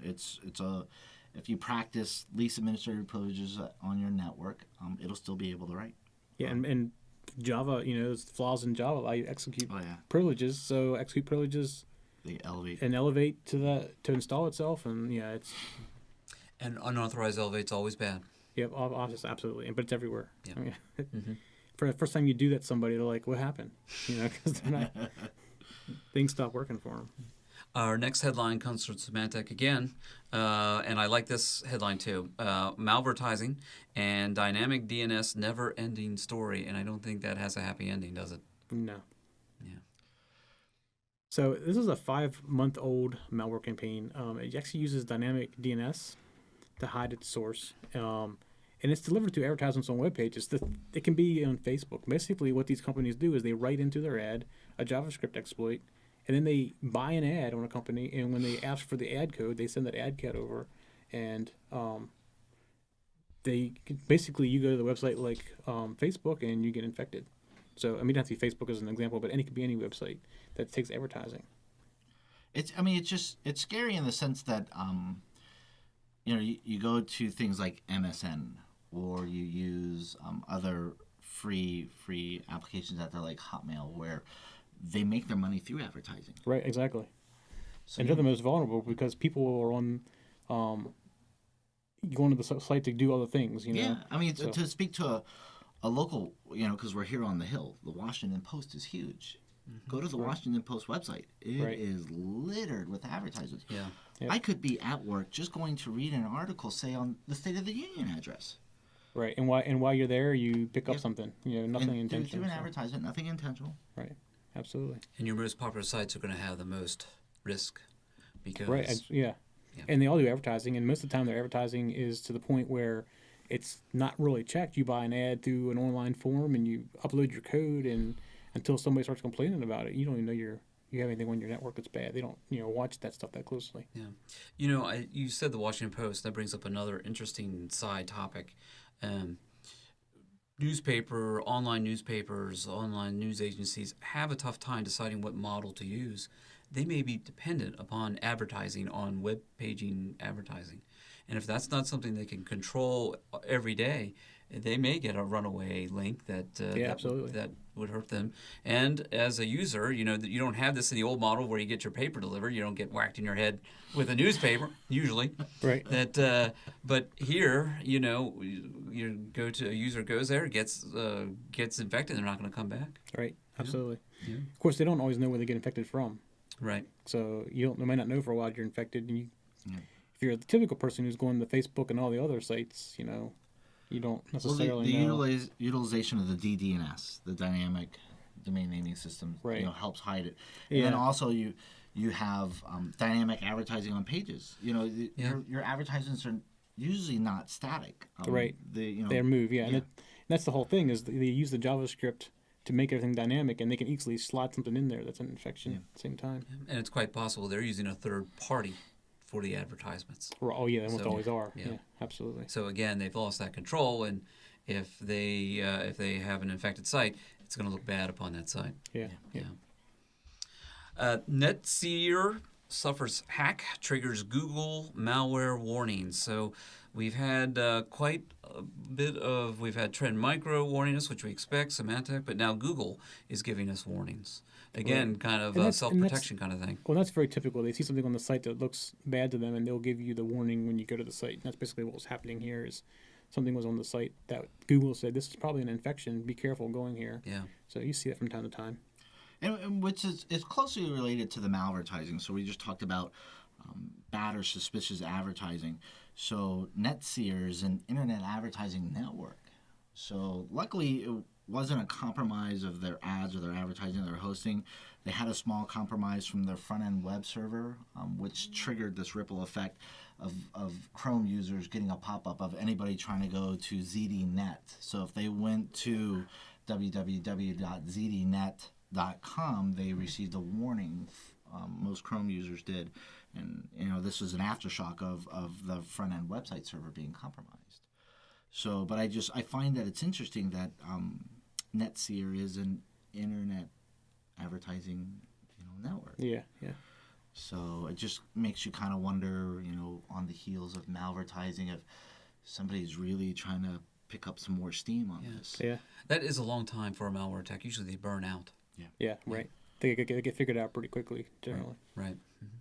If you practice least administrative privileges on your network, it'll still be able to write. Yeah, and Java, there's flaws in Java. I execute privileges, so execute privileges. They elevate to install itself, and it's. And unauthorized elevate's always bad. Yep, absolutely, but it's everywhere. Yeah. I mean, for the first time you do that to somebody, they're like, "What happened?" Because they're not. Things stop working for them. Our next headline comes from Symantec again, and I like this headline too. Malvertising and dynamic DNS never-ending story, and I don't think that has a happy ending, does it? No. Yeah. So this is a 5-month-old malware campaign. It actually uses dynamic DNS to hide its source, and it's delivered to advertisements on web pages. It can be on Facebook. Basically, what these companies do is they write into their ad a JavaScript exploit, and then they buy an ad on a company, and when they ask for the ad code, they send that ad code over, and basically you go to the website like Facebook, and you get infected. So I mean, it doesn't have to be Facebook as an example, but it could be any website that takes advertising. It's scary in the sense that you go to things like MSN, or you use other free applications out there like Hotmail, where they make their money through advertising. Right, exactly. So and they're the most vulnerable because people are on going to the site to do other things. Yeah, I mean, to speak to a local, because we're here on the Hill, the Washington Post is huge. Mm-hmm. Go to the Washington Post website. It is littered with advertisements. Yeah. Yep. I could be at work just going to read an article, say, on the State of the Union address. Right, and while you're there, you pick up something. Nothing intentional. Do an advertisement, nothing intentional. Right, absolutely. And your most popular sites are going to have the most risk because yeah. And they all do advertising, and most of the time their advertising is to the point where it's not really checked. You buy an ad through an online form, and you upload your code, and until somebody starts complaining about it, you don't even know you have anything on your network that's bad. They don't watch that stuff that closely. Yeah, you said the Washington Post. That brings up another interesting side topic. Online newspapers, online news agencies have a tough time deciding what model to use. They may be dependent upon advertising on web paging advertising. And if that's not something they can control every day, they may get a runaway link that would hurt them. And as a user, you don't have this in the old model where you get your paper delivered. You don't get whacked in your head with a newspaper usually. Right. But here, you go to a user goes there, gets infected, they're not going to come back. Right. Absolutely. Yeah. Of course, they don't always know where they get infected from. Right. So they may not know for a while you're infected. And if you're the typical person who's going to Facebook and all the other sites, you don't necessarily know. The utilization of the DDNS, the dynamic domain naming system, helps hide it. And then also you You have dynamic advertising on pages. Your advertisements are usually not static. Right. They're moved, yeah. And that's the whole thing is they use the JavaScript to make everything dynamic, and they can easily slot something in there that's an infection at the same time. And it's quite possible they're using a third party for the advertisements. Oh, yeah, they almost always are. Yeah. Yeah, absolutely. So again, they've lost that control, and if they have an infected site, it's going to look bad upon that site. Yeah. NetSeer suffers hack, triggers Google malware warnings. So we've had quite a bit of, we've had Trend Micro warning us, which we expect, Symantec, but now Google is giving us warnings. Again, kind of self-protection kind of thing. Well, that's very typical. They see something on the site that looks bad to them, and they'll give you the warning when you go to the site. And that's basically what was happening here is something was on the site that Google said, this is probably an infection. Be careful going here. Yeah. So you see that from time to time. And which is closely related to the malvertising. So we just talked about bad or suspicious advertising. So NetSeer is an internet advertising network. So luckily it wasn't a compromise of their ads or their advertising they're hosting. They had a small compromise from their front-end web server, which triggered this ripple effect of Chrome users getting a pop-up of anybody trying to go to ZDNet. So if they went to www.zdnet.com, they received a warning. Most Chrome users did, and this was an aftershock of the front end website server being compromised. So, but I find that it's interesting that NetSeer is an internet advertising network. Yeah. So it just makes you kind of wonder, on the heels of malvertising, if somebody's really trying to pick up some more steam on this. Yeah. That is a long time for a malware attack. Usually they burn out. Yeah, right. They get figured out pretty quickly, generally. Right. Mm-hmm.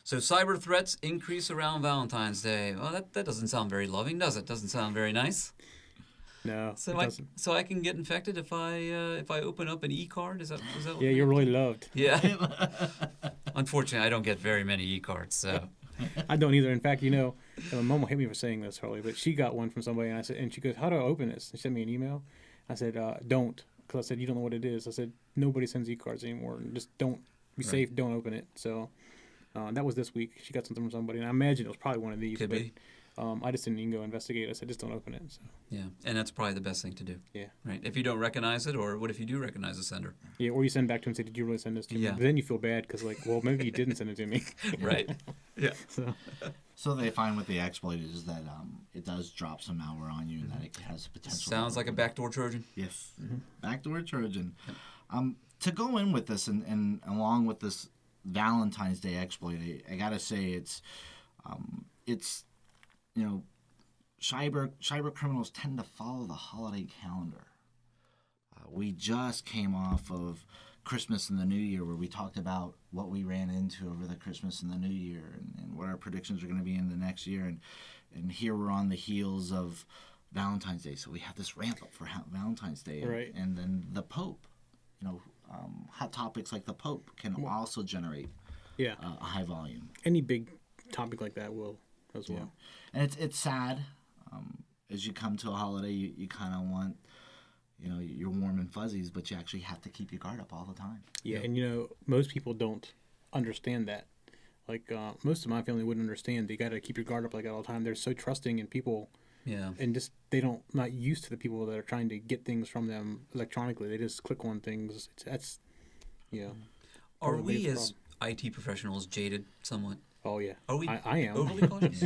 So cyber threats increase around Valentine's Day. Well, that doesn't sound very loving, does it? Doesn't sound very nice. No, it doesn't. So I can get infected if I open up an e-card? Is that what Yeah, you're really loved. Yeah. Unfortunately, I don't get very many e-cards, so. I don't either. In fact, my mom will hate me for saying this, Harley, but she got one from somebody, and she goes, "How do I open this?" And she sent me an email. I said, "Don't," because I said, "You don't know what it is." I said, "Nobody sends e-cards anymore. Just don't. Be safe. Don't open it." So that was this week. She got something from somebody, and I imagine it was probably one of these. Could be. I just didn't even go investigate. I said, just don't open it. So. Yeah, and that's probably the best thing to do. Yeah. Right. If you don't recognize it, or what if you do recognize the sender? Yeah, or you send back to him and say, did you really send this to me? Yeah. But then you feel bad because, well, maybe you didn't send it to me. Right. Yeah. So they find with the exploit is that it does drop some malware on you and that it has potential. Sounds like a backdoor Trojan. Yes. Mm-hmm. Backdoor Trojan. To go in with this and along with this Valentine's Day exploit, I gotta say it's cyber criminals tend to follow the holiday calendar. We just came off of Christmas and the New Year, where we talked about what we ran into over the Christmas and the New Year and what our predictions are going to be in the next year. And here we're on the heels of Valentine's Day. So we have this ramp up for Valentine's Day. Right. And then the Pope, hot topics like the Pope can also generate a high volume. Any big topic like that will as well. And it's sad. As you come to a holiday, you kind of want, you're warm and fuzzies, but you actually have to keep your guard up all the time. Yeah, and most people don't understand that. Most of my family wouldn't understand. You got to keep your guard up like that all the time. They're so trusting in people. Yeah. And just not used to the people that are trying to get things from them electronically. They just click on things. Are we as IT professionals jaded somewhat? Oh yeah. Are we? I am. Overly cautious?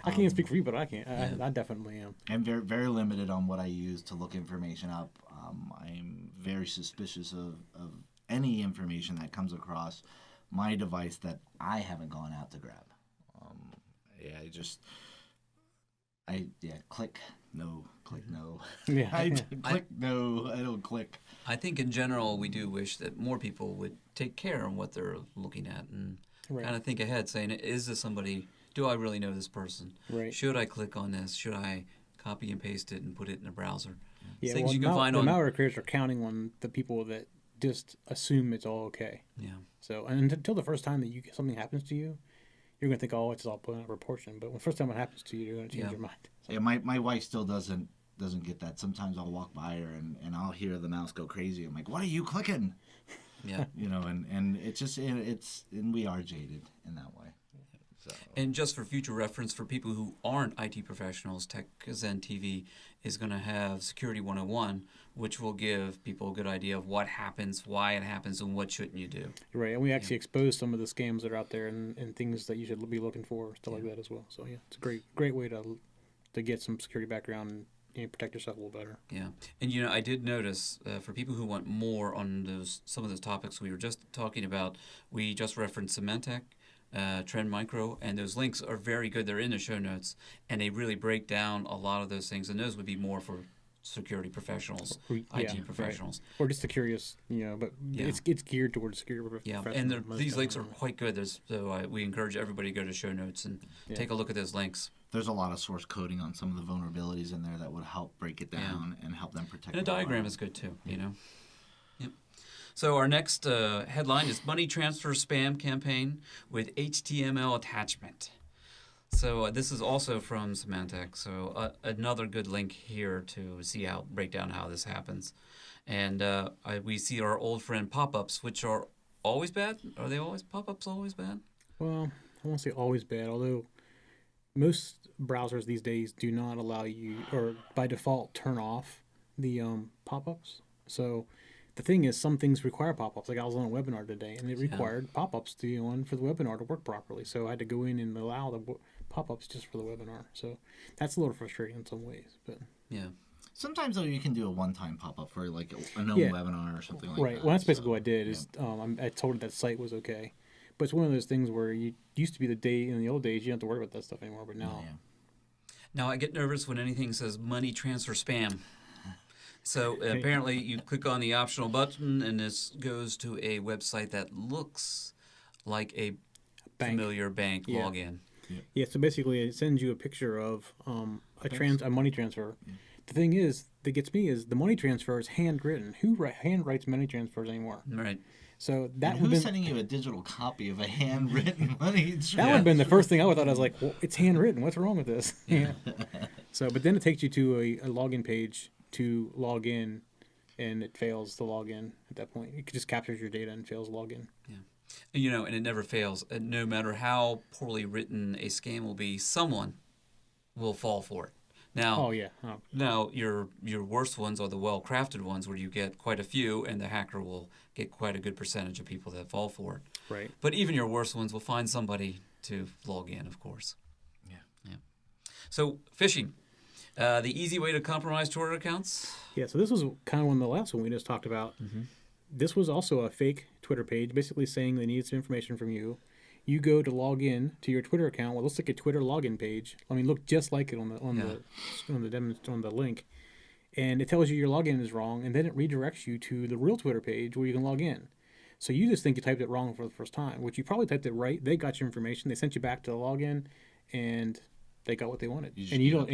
I can't speak for you, but I can't. I definitely am. I'm very, very limited on what I use to look information up. I'm very suspicious of any information that comes across my device that I haven't gone out to grab. Click no, Yeah. Click no, I don't click. I think in general we do wish that more people would take care on what they're looking at and kind of think ahead, saying, is this somebody, do I really know this person? Right. Should I click on this? Should I copy and paste it and put it in a browser? Yeah, Things you can find the on... malware creators are counting on the people that just assume it's all okay. Yeah. So, and until the first time that something happens to you, you're going to think, oh, it's all put in a proportion. But when the first time it happens to you, you're going to change your mind. So. Yeah, my wife still doesn't get that. Sometimes I'll walk by her and I'll hear the mouse go crazy. I'm like, what are you clicking? Yeah. And it's just and we are jaded in that way. So. And just for future reference, for people who aren't IT professionals, Tech Zen TV is going to have Security 101, which will give people a good idea of what happens, why it happens, and what shouldn't you do. Right, and we actually expose some of the scams that are out there and things that you should be looking for, stuff like that as well. So yeah, it's a great way to get some security background and protect yourself a little better. Yeah, and I did notice for people who want more on some of those topics we were just talking about, we just referenced Symantec, Trend Micro, and those links are very good. They're in the show notes, and they really break down a lot of those things, and those would be more for security professionals, IT professionals. Right. Or just the curious, but it's geared towards security professionals. Yeah, and these links are quite good. So we encourage everybody to go to show notes and take a look at those links. There's a lot of source coding on some of the vulnerabilities in there that would help break it down and help them protect. And a diagram is good too, Yep. So our next headline is Money Transfer Spam Campaign with HTML Attachment. So this is also from Symantec. So another good link here to break down how this happens. And we see our old friend pop-ups, which are always bad. Are they pop-ups always bad? Well, I won't say always bad, although most browsers these days do not allow you, or by default turn off the pop-ups. So the thing is, some things require pop-ups. Like I was on a webinar today, and it required pop-ups for the webinar to work properly. So I had to go in and allow the pop-ups just for the webinar. So that's a little frustrating in some ways. But yeah. Sometimes though you can do a one-time pop-up for like a known webinar or something like that. Right. Well, that's basically what I did. Is I told it that site was okay, but it's one of those things where you used to be in the old days you don't have to worry about that stuff anymore. But now, now I get nervous when anything says money transfer spam. So apparently you click on the optional button and this goes to a website that looks like a familiar bank login. Yeah, so basically it sends you a picture of a money transfer. Yeah. The thing is, that gets me is the money transfer is handwritten. Who handwrites money transfers anymore? Right. So that who's sending you a digital copy of a handwritten money transfer? That would have been the first thing I would have thought. I was like, well, it's handwritten. What's wrong with this? Yeah. So, but then it takes you to a login page to log in, and it fails to log in at that point. It just captures your data and fails login. Yeah. And it never fails. No matter how poorly written a scam will be, someone will fall for it. Now, Now, your worst ones are the well-crafted ones where you get quite a few, and the hacker will get quite a good percentage of people that fall for it. Right. But even your worst ones will find somebody to log in, of course. Yeah. So, phishing. The easy way to compromise Twitter accounts? Yeah, so this was kind of one of the last one we just talked about. Mm-hmm. This was also a fake Twitter page, basically saying they needed some information from you. You go to log in to your Twitter account. Well, it looks like a Twitter login page. I mean, look just like it on the link, and it tells you your login is wrong, and then it redirects you to the real Twitter page where you can log in. So you just think you typed it wrong for the first time, which you probably typed it right. They got your information. They sent you back to the login, and they got what they wanted. You don't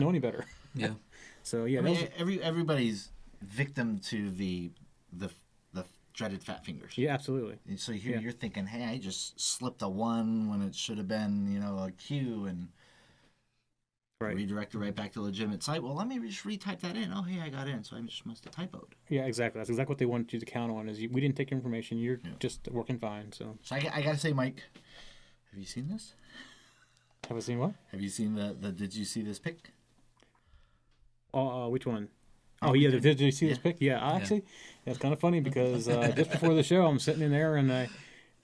know any better. Yeah. So yeah, everybody's victim to the dreaded fat fingers. Yeah, absolutely. And so you're thinking, hey, I just slipped a 1 when it should have been, a Q, and redirected right back to the legitimate site. Well, let me just retype that in. Oh, hey, I got in, so I just must have typoed. Yeah, exactly. That's exactly what they wanted you to count on. Is we didn't take your information. You're just working fine. So I got to say, Mike, have you seen this? Have I seen what? Have you seen the Did you see this pic? Which one? Oh, yeah, did you see this pic? Yeah, actually, it's kind of funny because just before the show, I'm sitting in there and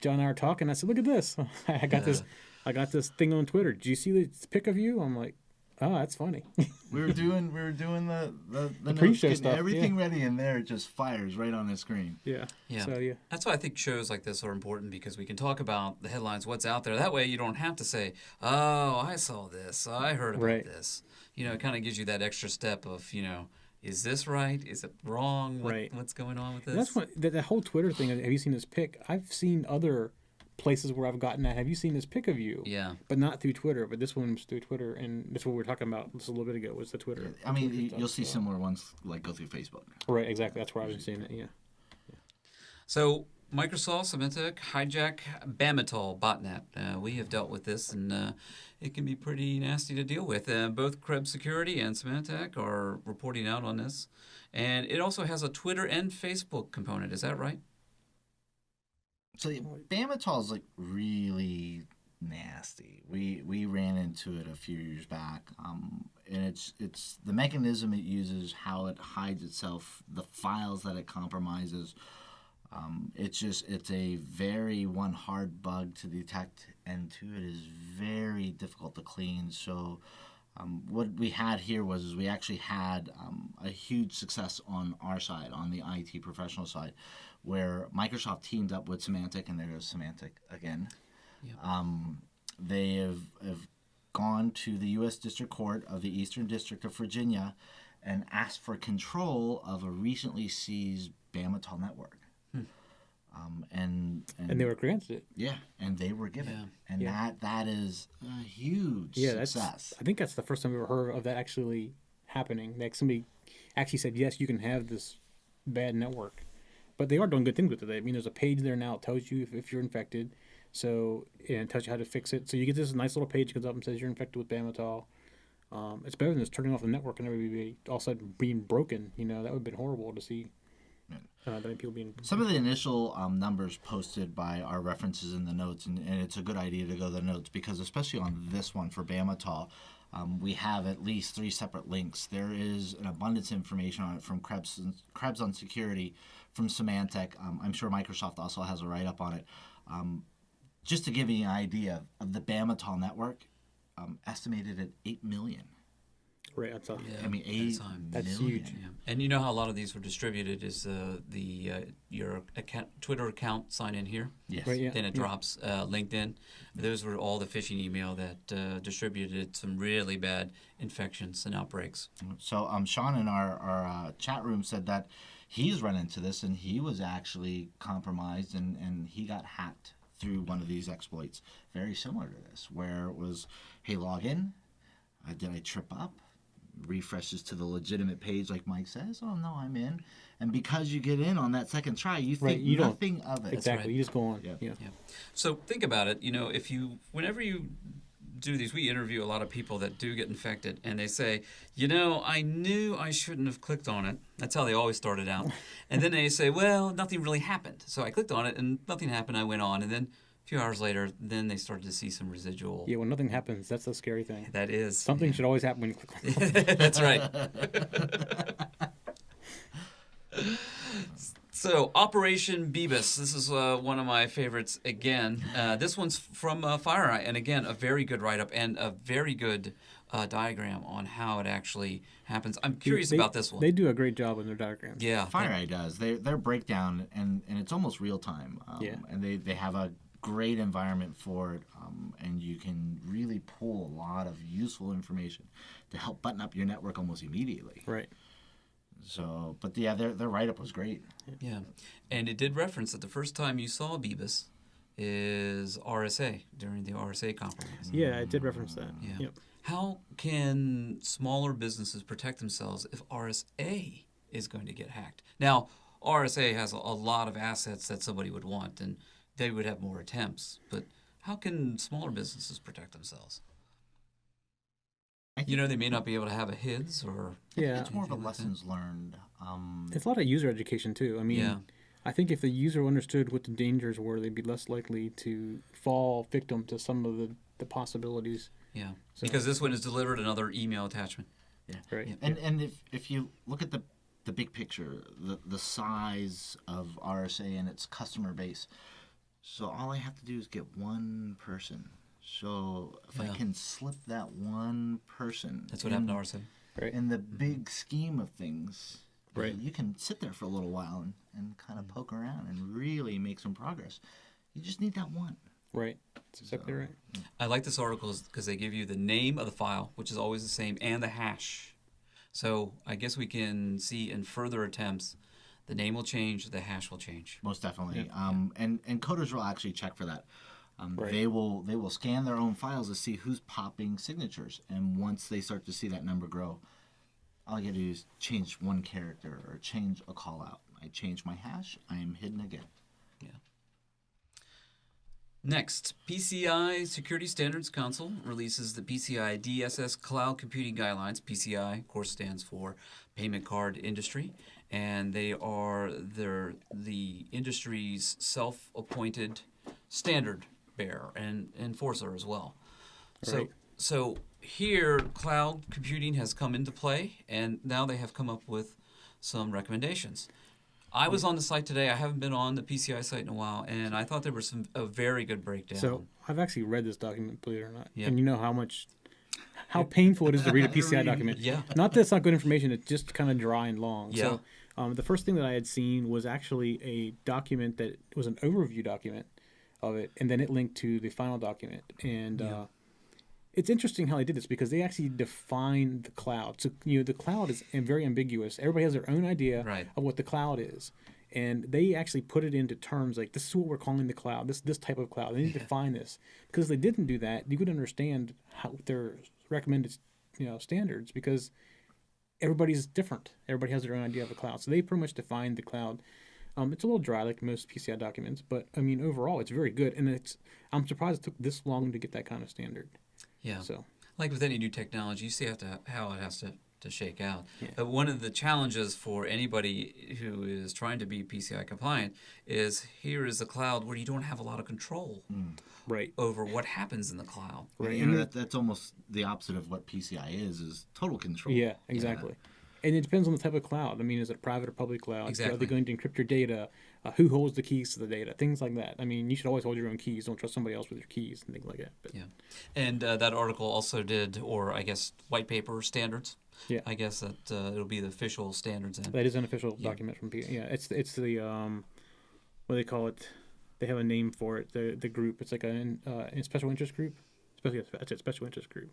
John and I are talking. I said, "Look at this! I got this thing on Twitter. Did you see this pic of you?" I'm like, "Oh, that's funny." we were doing the pre-show stuff. Everything ready, and there it just fires right on the screen. Yeah. So that's why I think shows like this are important, because we can talk about the headlines, what's out there. That way, you don't have to say, "Oh, I saw this. I heard about this." It kind of gives you that extra step of is this right? Is it wrong? What's going on with this? That's what the whole Twitter thing. Have you seen this pic? I've seen other places where I've gotten that. Have you seen this pic of you? Yeah. But not through Twitter. But this one was through Twitter, and that's what we were talking about just a little bit ago. Was the Twitter? I mean, you'll see similar ones like go through Facebook. Right. Exactly. That's where I've been seeing it. Yeah. So Microsoft, Symantec, hijack Bamitol botnet. We have dealt with this, and it can be pretty nasty to deal with. Both Krebs Security and Symantec are reporting out on this. And it also has a Twitter and Facebook component. Is that right? So Bamatol is like really nasty. We ran into it a few years back, and it's the mechanism it uses, how it hides itself, the files that it compromises. It's a very hard bug to detect, and two, it is very difficult to clean. So what we had here was we actually had a huge success on our side, on the IT professional side, where Microsoft teamed up with Symantec, and there goes Symantec again. Yep. They have gone to the U.S. District Court of the Eastern District of Virginia and asked for control of a recently seized Bamatol network. And they were granted it. Yeah, and they were given. Yeah. And Yeah. that is a huge success. I think that's the first time we ever heard of that actually happening. Like somebody actually said, yes, you can have this bad network. But they are doing good things with it. I mean, there's a page there now that tells you if you're infected. So, and tells you how to fix it. So you get this nice little page that comes up and says you're infected with Bamatol. It's better than just turning off the network and everybody all of a sudden being broken. You know, that would have been horrible to see. That many people being... Some of the initial numbers posted by our references in the notes, and it's a good idea to go to the notes because especially on this one for Bamatol, we have at least 3 separate links. There is an abundance of information on it from Krebs on Security, from Symantec. I'm sure Microsoft also has a write-up on it. Just to give you an idea of the Bamatol network, estimated at 8 million. Right, that's all. Yeah, I mean, 8 That's million. huge. Yeah. And you know how a lot of these were distributed is your Twitter account sign in here. Yes. Right, yeah. Then it drops LinkedIn. Those were all the phishing email that distributed some really bad infections and outbreaks. So Sean in our chat room said that he's run into this and he was actually compromised and he got hacked through one of these exploits. Very similar to this, where it was, hey, log in. Did I trip up? Refreshes to the legitimate page like Mike says. Oh, no, I'm in. And because you get in on that second try, you think nothing of it. Exactly. right. You just go on. Yeah. Yeah. Yeah. So think about it. You know, whenever you do these, we interview a lot of people that do get infected, and they say, you know, I knew I shouldn't have clicked on it. That's how they always started out. And then they say, well, nothing really happened. So I clicked on it, and nothing happened. I went on, and then a few hours later, then they started to see some residual. Yeah, when nothing happens, that's the scary thing. That is. Something should always happen when you click on it. That's right. So, Operation Beebus. This is one of my favorites again. This one's from FireEye, and again, a very good write-up and a very good diagram on how it actually happens. I'm curious about this one. They do a great job in their diagrams. Yeah. FireEye does. Their breakdown, and it's almost real time. Yeah. And they have a great environment for it, and you can really pull a lot of useful information to help button up your network almost immediately. Right. So, but yeah, their write-up was great. Yeah. And it did reference that the first time you saw Beebus is RSA, during the RSA compromise. Yeah, I did reference that. Yeah. Yep. How can smaller businesses protect themselves if RSA is going to get hacked? Now, RSA has a lot of assets that somebody would want, and they would have more attempts. But how can smaller businesses protect themselves? You know, they may not be able to have a HIDS or... Yeah. It's more of a anything like that. lessons learned. It's a lot of user education, too. I mean, Yeah. I think if the user understood what the dangers were, they'd be less likely to fall victim to some of the possibilities. Yeah, So- because this one is delivered another email attachment. Yeah. Right. Yeah. And if you look at the big picture, the size of RSA and its customer base, so all I have to do is get one person. So if Yeah. I can slip that one person, That's what happened to RSA. Right. in the big scheme of things, Right. you can sit there for a little while and kind of poke around and really make some progress. You just need that one. Right. That's exactly right. I like this article because they give you the name of the file, which is always the same, and the hash. So I guess we can see in further attempts, the name will change, the hash will change. Most definitely. And coders will actually check for that. Right. They will scan their own files to see who's popping signatures, and once they start to see that number grow, all I got to do is change one character or change a call out. I change my hash, I am hidden again. Yeah. Next, PCI Security Standards Council releases the PCI DSS Cloud Computing Guidelines. PCI, of course, stands for Payment Card Industry. and they're the industry's self-appointed standard bearer and enforcer as well. Right. So here, cloud computing has come into play, and now they have come up with some recommendations. I was on the site today. I haven't been on the PCI site in a while, and I thought there was a very good breakdown. So I've actually read this document, believe it or not. Yeah. And you know how painful it is to read a PCI document. Yeah. Not that it's not good information, it's just kind of dry and long. Yeah. So the first thing that I had seen was actually a document that was an overview document of it, and then it linked to the final document. And it's interesting how they did this because they actually define the cloud. So, the cloud is very ambiguous. Everybody has their own idea of what the cloud is. And they actually put it into terms like, this is what we're calling the cloud, this type of cloud. They need to define this. Because if they didn't do that, you could understand how their recommended standards, because everybody's different. Everybody has their own idea of a cloud. So they pretty much defined the cloud. It's a little dry like most PCI documents, but overall it's very good. And I'm surprised it took this long to get that kind of standard. Yeah. So, like with any new technology, you see how it has to shake out. Yeah. One of the challenges for anybody who is trying to be PCI compliant is here is a cloud where you don't have a lot of control right over what happens in the cloud. right. That's almost the opposite of what PCI is total control. Yeah, exactly. And it depends on the type of cloud. Is it a private or public cloud? Exactly. Are they going to encrypt your data? Who holds the keys to the data? Things like that. You should always hold your own keys. Don't trust somebody else with your keys and things like that. But, Yeah. And that article also did, or I guess, white paper standards. Yeah. I guess that it'll be the official standards. That is an official document from PCI. Yeah, it's the what do they call it? They have a name for it. The group. It's like a special interest group. It's a special interest group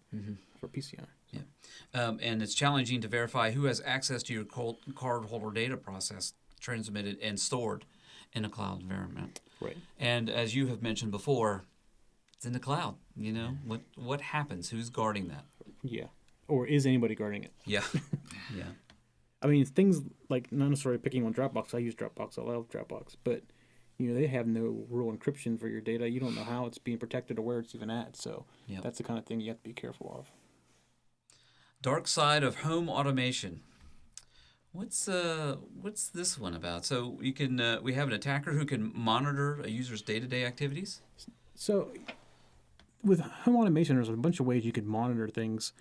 for PCI. Yeah. And it's challenging to verify who has access to your cardholder data processed, transmitted, and stored in a cloud environment. Right. And as you have mentioned before, it's in the cloud. What happens? Who's guarding that? Yeah. Or is anybody guarding it? Yeah. Yeah. Things like, not necessarily picking on Dropbox. I use Dropbox. I love Dropbox. But, they have no real encryption for your data. You don't know how it's being protected or where it's even at. So that's the kind of thing you have to be careful of. Dark side of home automation. What's this one about? So we have an attacker who can monitor a user's day-to-day activities. So with home automation, there's a bunch of ways you could monitor things.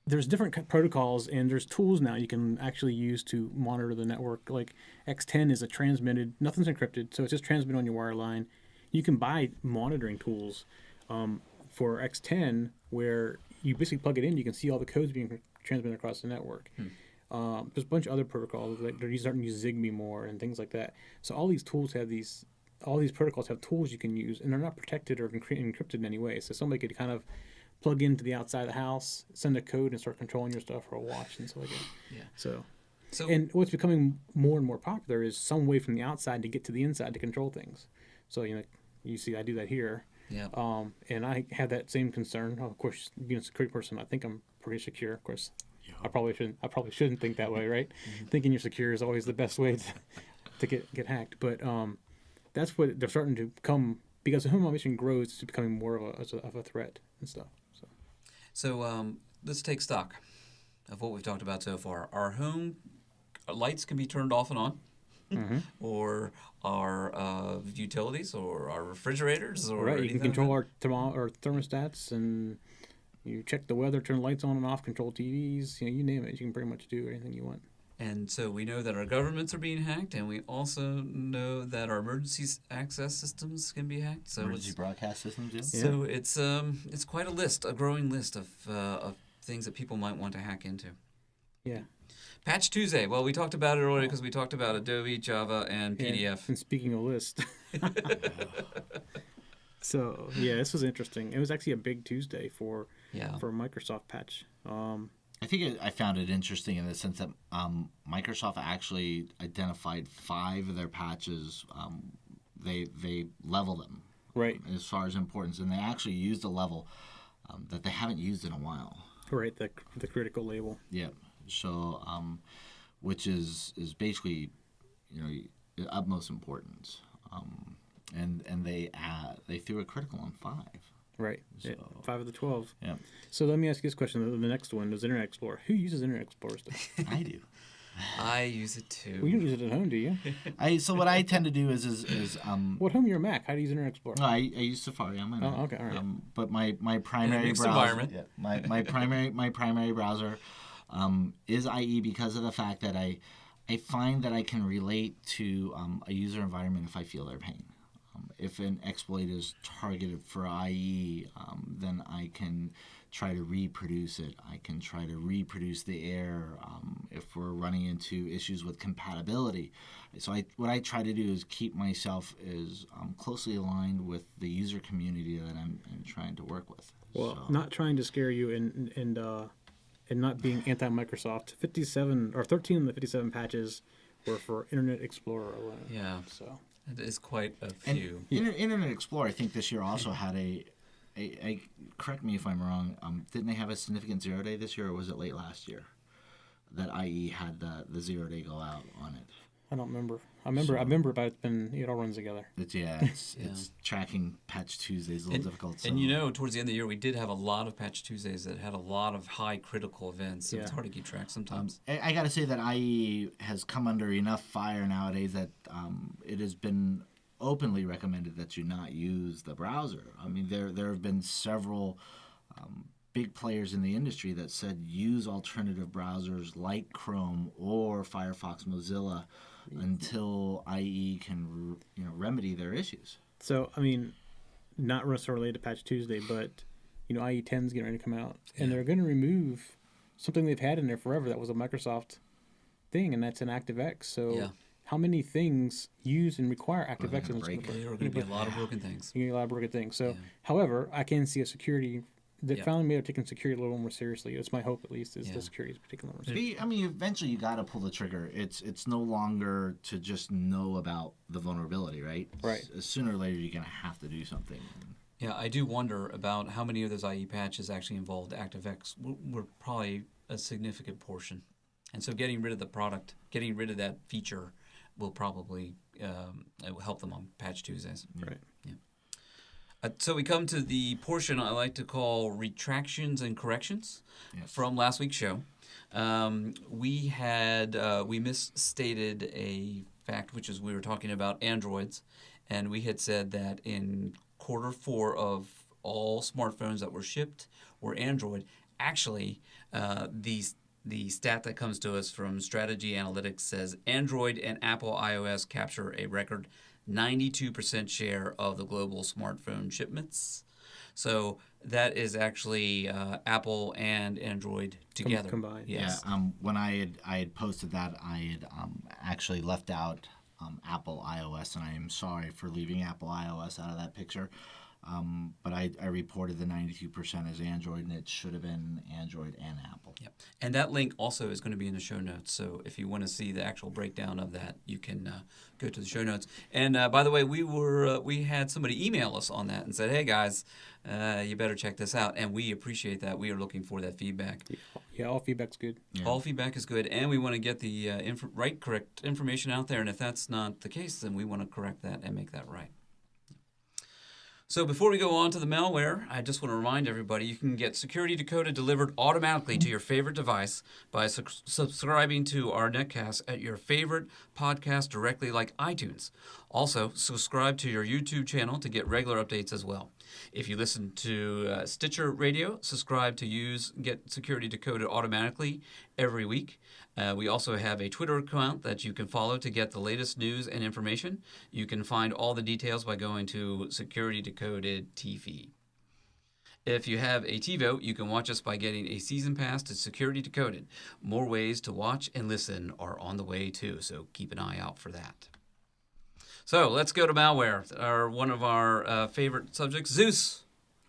There's different protocols, and there's tools now you can actually use to monitor the network. Like X10 is nothing's encrypted, so it's just transmitted on your wire line. You can buy monitoring tools for X10 where you basically plug it in, you can see all the codes being transmitted across the network. There's a bunch of other protocols, like they're starting to use Zigbee more and things like that. So all these protocols have tools you can use, and they're not protected or encrypted in any way. So somebody could kind of plug into the outside of the house, send a code, and start controlling your stuff or a watch and stuff like that. Yeah. So and what's becoming more and more popular is some way from the outside to get to the inside to control things. So you see, I do that here. Yeah. And I have that same concern. Of course, being a security person, I think I'm pretty secure. Of course, I probably shouldn't think that way, right? Thinking you're secure is always the best way to get hacked. But that's what they're starting to become, because the home automation grows. It's becoming more of a threat and stuff. So let's take stock of what we've talked about so far. Our home lights can be turned off and on, or our utilities, or our refrigerators, or right. You can control our thermostats, and you check the weather, turn lights on and off, control TVs. You name it. You can pretty much do anything you want. And so we know that our governments are being hacked, and we also know that our emergency access systems can be hacked. So emergency broadcast systems, yeah. So it's quite a growing list of things that people might want to hack into. Yeah. Patch Tuesday. Well, we talked about it earlier because we talked about Adobe, Java, and PDF. Yeah. And speaking of list. So, this was interesting. It was actually a big Tuesday for Microsoft patch. I think I found it interesting in the sense that Microsoft actually identified 5 of their patches. They level them right as far as importance, and they actually used a level that they haven't used in a while. Right, the critical label. Yeah. So, which is basically, the utmost importance. And they threw a critical on 5. Right. So, Yeah, 5 of the 12. yeah, So let me ask you this question. The next one is Internet Explorer. Who uses Internet Explorer stuff? I do. I use it too. Well, you don't use it at home, do you? So what I tend to do is What home you're a Mac? How do you use Internet Explorer? no, I use Safari on my Mac. Oh, okay, all right. But my primary mixed browser, environment. my primary browser is IE because of the fact that I find that I can relate to a user environment if I feel their pain. If an exploit is targeted for IE, then I can try to reproduce it. I can try to reproduce the error if we're running into issues with compatibility. So what I try to do is keep myself as closely aligned with the user community that I'm trying to work with. Well, So- not trying to scare you and not being anti-Microsoft. 57 or 13 of the 57 patches were for Internet Explorer alone. Yeah, So it is quite a And few. Internet Explorer, I think this year also had a correct me if I'm wrong. Didn't they have a significant 0 day this year, or was it late last year that IE had the 0 day go out on it? I don't remember. I remember, but it's been it all runs together. It's tracking Patch Tuesdays a little difficult. So. And towards the end of the year, we did have a lot of Patch Tuesdays that had a lot of high critical events. So it's hard to keep track sometimes. I got to say that IE has come under enough fire nowadays that it has been openly recommended that you not use the browser. I mean, there have been several big players in the industry that said use alternative browsers like Chrome or Firefox, Mozilla until IE can remedy their issues. So I mean, not necessarily related to Patch Tuesday, but IE 10 is getting ready to come out, and they're going to remove something they've had in there forever that was a Microsoft thing, and that's an ActiveX. So how many things use and require ActiveX? gonna break. There are going to be a lot of broken things. You get a lot of broken things. So, however, I can see a security. They finally may have taken security a little more seriously. It's my hope, at least, is the security is taken a little more seriously. I mean, eventually you got to pull the trigger. It's no longer to just know about the vulnerability, right? Right. Sooner or later, you're going to have to do something. Yeah, I do wonder about how many of those IE patches actually involved ActiveX. We're probably a significant portion. And so getting rid of the product, getting rid of that feature will probably it will help them on Patch Tuesdays. Right. Yeah. So we come to the portion I like to call retractions and corrections from last week's show. We misstated a fact, which is we were talking about Androids, and we had said that in Q4 of all smartphones that were shipped were Android. Actually, the stat that comes to us from Strategy Analytics says Android and Apple iOS capture a record 92% share of the global smartphone shipments. So that is actually Apple and Android together. Combined. Yes. Yeah. When I had posted that, I had actually left out Apple iOS, and I am sorry for leaving Apple iOS out of that picture. But I reported the 92% as Android, and it should have been Android and Apple. Yep. And that link also is going to be in the show notes. So if you want to see the actual breakdown of that, you can go to the show notes. And by the way, we had somebody email us on that and said, "Hey guys, you better check this out." And we appreciate that. We are looking for that feedback. Yeah, all feedback's good. Yeah. All feedback is good, and we want to get the correct information out there. And if that's not the case, then we want to correct that and make that right. So before we go on to the malware, I just want to remind everybody you can get Security Decoded delivered automatically to your favorite device by subscribing to our netcast at your favorite podcast directly like iTunes. Also, subscribe to your YouTube channel to get regular updates as well. If you listen to Stitcher Radio, subscribe to get Security Decoded automatically every week. We also have a Twitter account that you can follow to get the latest news and information. You can find all the details by going to Security Decoded TV. If you have a TiVo, you can watch us by getting a season pass to Security Decoded. More ways to watch and listen are on the way too, so keep an eye out for that. So let's go to malware, one of our favorite subjects, Zeus.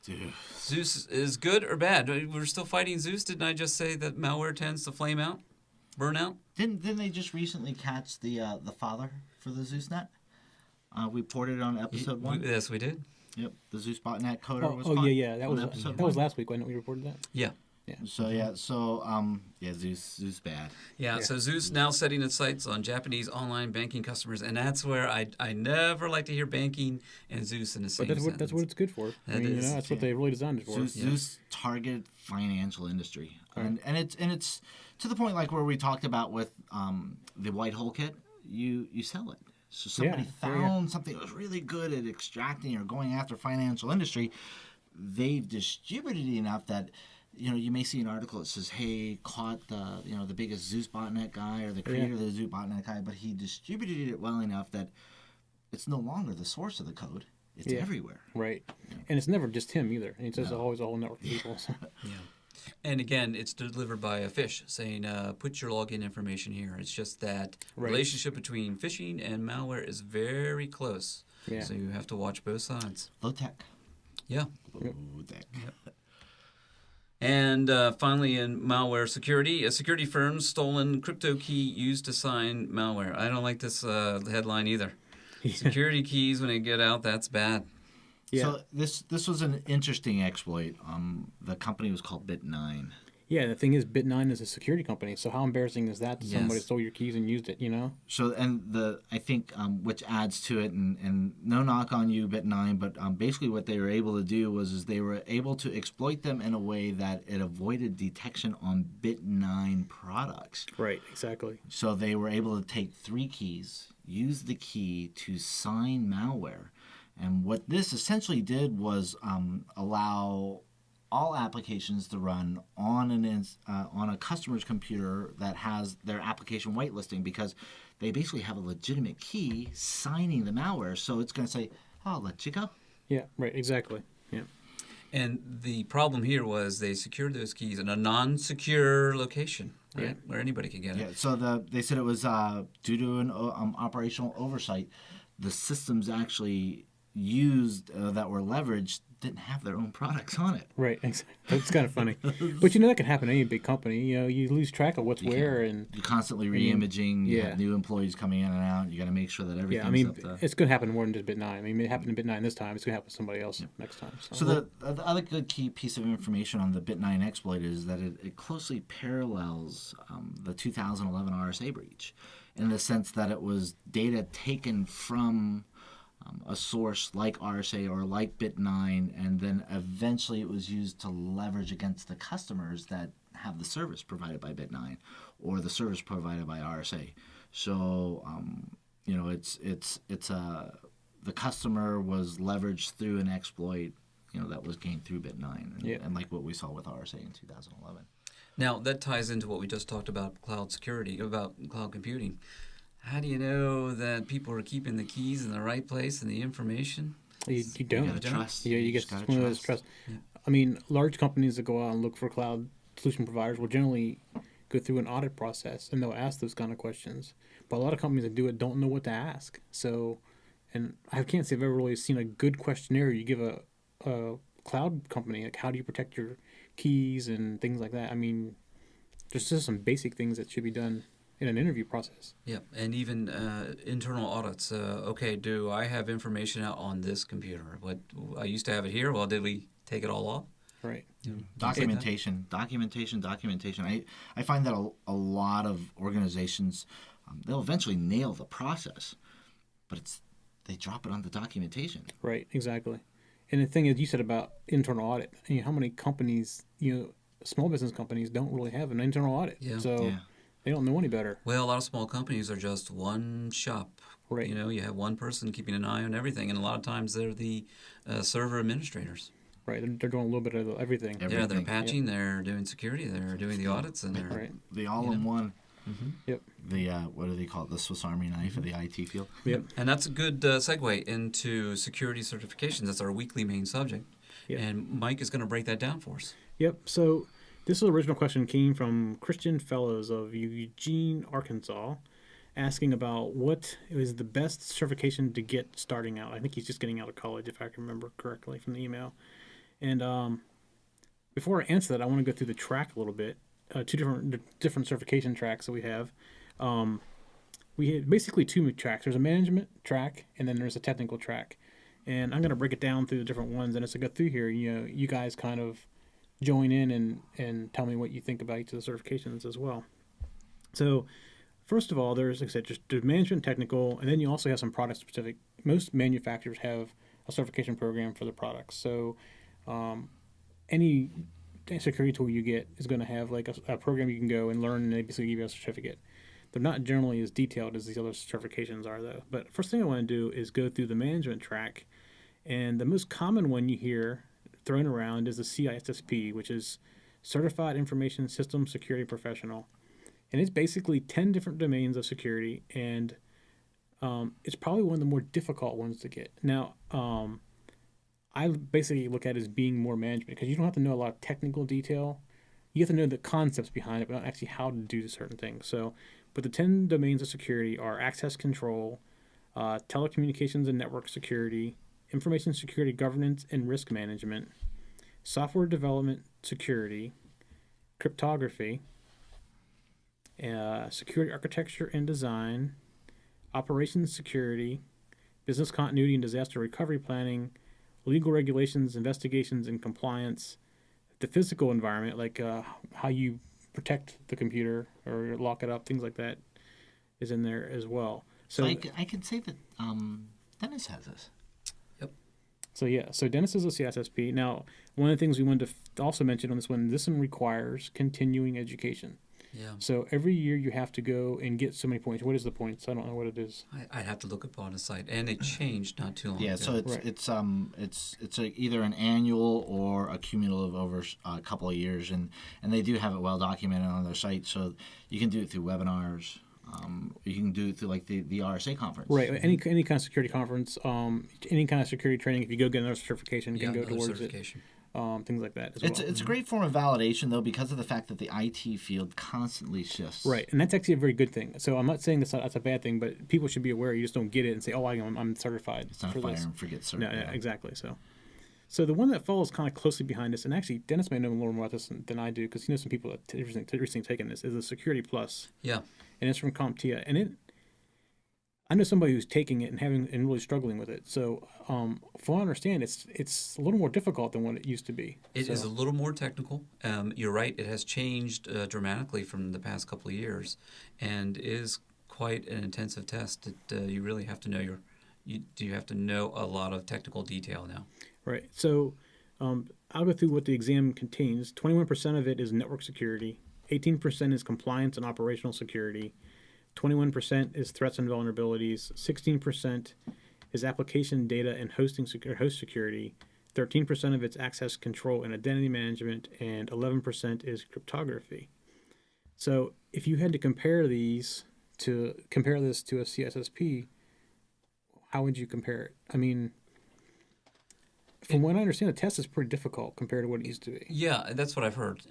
Dude. Zeus is good or bad? We're still fighting Zeus. Didn't I just say that malware tends to flame out, burn out? Didn't they just recently catch the father for the ZeusNet? We reported it on episode 1. Yes, we did. Yep, the Zeus botnet coder was Oh caught yeah. That on was episode that was 1. last week, wasn't it? We reported that. Yeah. Yeah. Zeus bad. Yeah, so Zeus now setting its sights on Japanese online banking customers, and that's where I never like to hear banking and Zeus in the same But sentence. that's what it's good for. I That mean, is, that's what they really designed it for. Zeus target financial industry, and it's to the point like where we talked about with the white hole kit. You sell it. So somebody found something that was really good at extracting or going after financial industry. They've distributed it enough that you may see an article that says, "Hey, caught the biggest Zeus botnet guy or the creator of the Zeus botnet guy," but he distributed it well enough that it's no longer the source of the code; it's everywhere. Right, and it's never just him either. It's just always a whole network of people. So. Yeah. And again, it's delivered by a fish saying, put your login information here. It's just that relationship between phishing and malware is very close. Yeah. So you have to watch both sides. Low tech. Yeah. Low tech. Yep. And finally, in malware security, a security firm's stolen crypto key used to sign malware. I don't like this headline either. Security keys, when they get out, that's bad. Yeah. So this was an interesting exploit. The company was called Bit9. Yeah, the thing is, Bit9 is a security company. So how embarrassing is that somebody stole your keys and used it? So I think which adds to it, and no knock on you, Bit9, but basically what they were able to do was they were able to exploit them in a way that it avoided detection on Bit9 products. Right. Exactly. So they were able to take 3 keys, use the key to sign malware. And what this essentially did was allow all applications to run on a customer's computer that has their application whitelisting, because they basically have a legitimate key signing the malware. So it's going to say, "I'll let you go." Yeah, right, exactly. Yeah. And the problem here was they secured those keys in a non-secure location, right, where anybody could get it. Yeah. So they said it was due to an operational oversight. The systems actually used that were leveraged didn't have their own products on it. Right. It's kind of funny. But that can happen to any big company. You lose track of what's where, and you're constantly re-imaging. You have new employees coming in and out. You got to make sure that everything's up to... it's going to happen more than just Bit9. I mean, it happened to Bit9 this time. It's going to happen to somebody else next time. So the other good key piece of information on the Bit9 exploit is that it closely parallels the 2011 RSA breach, in the sense that it was data taken from a source like RSA or like Bit9, and then eventually it was used to leverage against the customers that have the service provided by Bit9 or the service provided by RSA. So the customer was leveraged through an exploit that was gained through Bit9, and like what we saw with RSA in 2011. Now that ties into what we just talked about, cloud security, about cloud computing. How do you know that people are keeping the keys in the right place and the information? You don't. You gotta trust. Yeah, you get one of those trust. Yeah. I mean, large companies that go out and look for cloud solution providers will generally go through an audit process, and they'll ask those kind of questions. But a lot of companies that do it don't know what to ask. So, and I can't say I've ever really seen a good questionnaire you give a cloud company, like how do you protect your keys and things like that. I mean, there's just some basic things that should be done in an interview process. Yeah, and even internal audits. Okay, do I have information out on this computer? What I used to have it here. Well, did we take it all off? Right. Yeah. Documentation. I find that a lot of organizations, they'll eventually nail the process, but they drop it on the documentation. Right. Exactly. And the thing is, you said about internal audit. How many companies, small business companies, don't really have an internal audit? Yeah. So. Yeah. They don't know any better. Well, a lot of small companies are just one shop. Right. You have one person keeping an eye on everything, and a lot of times they're the server administrators. Right. They're doing a little bit of everything. Yeah, they're patching, they're doing security, they're doing the audits, and they're the all-in-one. Mm-hmm. Yep. The what do they call it? The Swiss Army knife of the IT field. Yep. And that's a good segue into security certifications. That's our weekly main subject. Yep. And Mike is going to break that down for us. Yep. So this original question came from Christian Fellows of Eugene, Arkansas, asking about what is the best certification to get starting out. I think he's just getting out of college, if I can remember correctly from the email. And before I answer that, I want to go through the track a little bit. Two different certification tracks that we have. We have basically 2 tracks. There's a management track, and then there's a technical track. And I'm going to break it down through the different ones. And as I go through here, you guys kind of join in and tell me what you think about each of the certifications as well. So, first of all, there's, like I said, just the management technical, and then you also have some product specific. Most manufacturers have a certification program for the products. So, any security tool you get is going to have like a program you can go and learn, and they basically give you a certificate. They're not generally as detailed as these other certifications are, though. But first thing I want to do is go through the management track, and the most common one you hear thrown around is the CISSP, which is Certified Information System Security Professional, and it's basically 10 different domains of security, and it's probably one of the more difficult ones to get. Now, I basically look at it as being more management because you don't have to know a lot of technical detail. You have to know the concepts behind it, but not actually how to do certain things. So, but the 10 domains of security are access control, telecommunications and network security, information security governance and risk management, software development security, cryptography, security architecture and design, operations security, business continuity and disaster recovery planning, legal regulations, investigations, and compliance, the physical environment, like how you protect the computer or lock it up, things like that, is in there as well. So I could say that Dennis has this. Yep. So yeah, so Dennis is a CSSP. Now, one of the things we wanted to also mention on this one requires continuing education. Yeah. So every year you have to go and get so many points. What is the points? I don't know what it is. I'd have to look up on the site, and it changed not too long ago. Yeah, so it's Right. either an annual or a cumulative over a couple of years, and they do have it well documented on their site. So you can do it through webinars. You can do it through like the RSA conference. Right. Any kind of security conference, any kind of security training. If you go get another certification, you Yeah, can go another towards certification. it. Things like that as It's well. it's a great form of validation though because of the fact that the IT field constantly shifts. Right, and that's actually a very good thing. So I'm not saying that's a bad thing, but people should be aware. You just don't get it and say, "Oh, I'm certified It's not for fire this." and forget cert. No, exactly. So the one that follows kind of closely behind this, and actually Dennis may know more about this than I do because he knows some people that recently taken this, is the Security Plus, Yeah. and it's from CompTIA, and I know somebody who's taking it and really struggling with it. So, from what I understand, it's a little more difficult than what it used to be. It is a little more technical. You're right. It has changed dramatically from the past couple of years, and is quite an intensive test. You really have to know you have to know a lot of technical detail now. Right. So, I'll go through what the exam contains. 21% of it is network security. 18% is compliance and operational security. 21% is threats and vulnerabilities. 16% is application data and host security. 13% of it's access control and identity management, and 11% is cryptography. So if you had to compare this to a CSSP, how would you compare it? I mean, from what I understand, the test is pretty difficult compared to what it used to be. Yeah, that's what I've heard.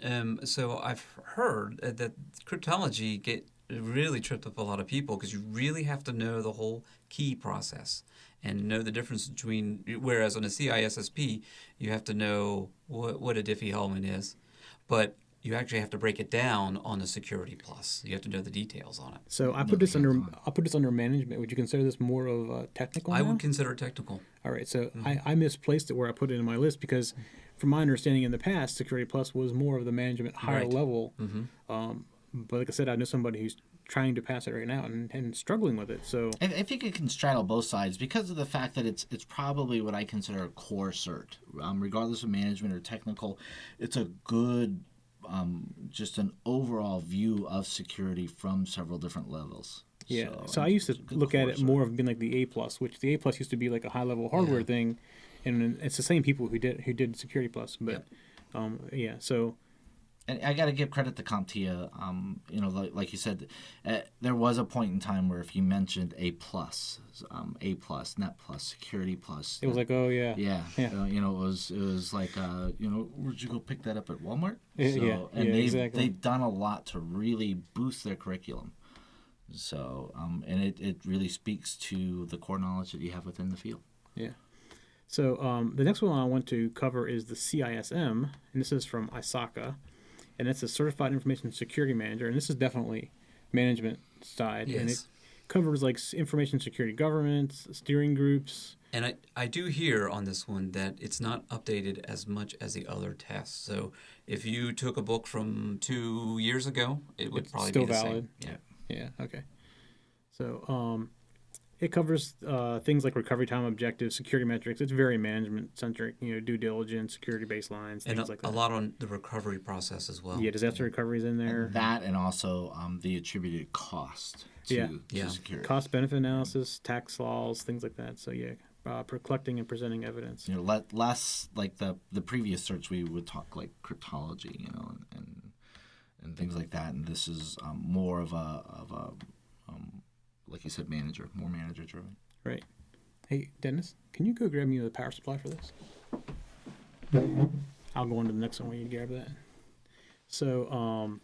So I've heard that cryptology really tripped up a lot of people because you really have to know the whole key process and know the difference between. Whereas on a CISSP, you have to know what a Diffie-Hellman is, but you actually have to break it down on the Security Plus. You have to know the details on it. So I'll put this under management. Would you consider this more of technical? I now? would consider it technical. All right, so I misplaced it where I put it in my list because, from my understanding in the past, Security Plus was more of the management higher Right. level. But like I said, I know somebody who's trying to pass it right now and struggling with it. So I think it can straddle both sides because of the fact that it's probably what I consider a core cert, regardless of management or technical. It's a good, just an overall view of security from several different levels. yeah, so I used to look at it more of being like the A plus, which the A plus used to be like a high level hardware Yeah. thing, and it's the same people who did Security Plus. But yeah, so. And I got to give credit to CompTIA. Like you said, there was a point in time where if you mentioned A plus, Net Plus, Security Plus, It was like, oh yeah, yeah, yeah. it was like, where'd you go pick that up at Walmart? Yeah, and exactly. they've done a lot to really boost their curriculum. So, and it really speaks to the core knowledge that you have within the field. Yeah. So the next one I want to cover is the CISM, and this is from ISACA, and it's a Certified Information Security Manager, and this is definitely management side, and it Yes. covers like information security governance, steering groups, And I do hear on this one that it's not updated as much as the other tests. So if you took a book from 2 years ago, it would It's probably still be the valid. same. Yeah. Yeah. Okay. So it covers things like recovery time objectives, security metrics. It's very management centric. Due diligence, security baselines, And things like that. a lot on the recovery process as well. Yeah, disaster recovery is in there. That and also the attributed cost to security. Cost benefit analysis, tax laws, things like that. So collecting and presenting evidence. Less like the previous search, we would talk like cryptology, and things like that. And this is more of a like you said, more manager driven. Right. Hey, Dennis, can you go grab me the power supply for this? I'll go on to the next one when you grab that. So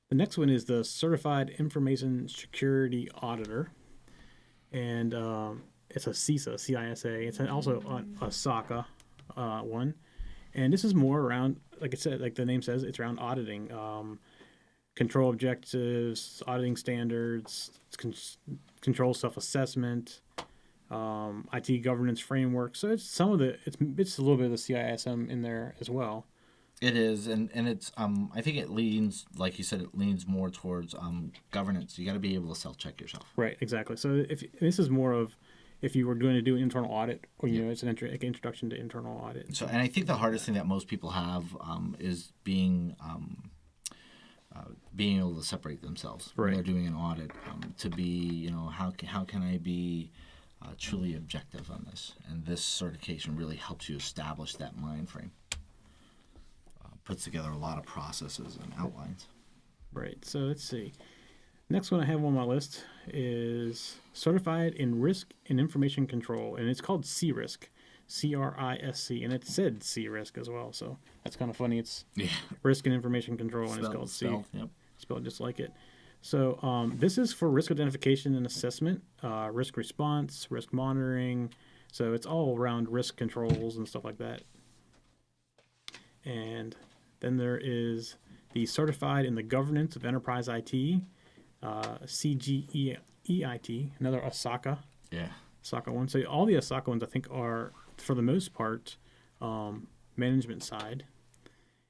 the next one is the Certified Information Security Auditor. And it's a CISA, C-I-S-A. It's also a SOCA one. And this is more around, like I said, like the name says, it's around auditing. Control objectives, auditing standards, control self-assessment, IT governance framework. So it's some of it's a little bit of the CISM in there as well. It is, and it's I think it leans, like you said, it leans more towards governance. You got to be able to self-check yourself. Right, exactly. So if this is more of if you were going to do an internal audit, or it's an introduction to internal audit. So, and I think the hardest thing that most people have is being able to separate themselves when they're doing an audit, to be, how can I be truly objective on this? And this certification really helps you establish that mind frame. Puts together a lot of processes and outlines. Right. So let's see. Next one I have on my list is Certified in Risk and Information Control, and it's called C-RISC. C-R-I-S-C, and it said C-RISC as well, so that's kind of funny. It's Risk and Information Control, and it's called C. Spelled just like it. So this is for risk identification and assessment, risk response, risk monitoring. So it's all around risk controls and stuff like that. And then there is the Certified in the Governance of Enterprise IT, CGEIT, another OSACA. Yeah. OSACA one. So all the OSACA ones, I think, are, for the most part, management side.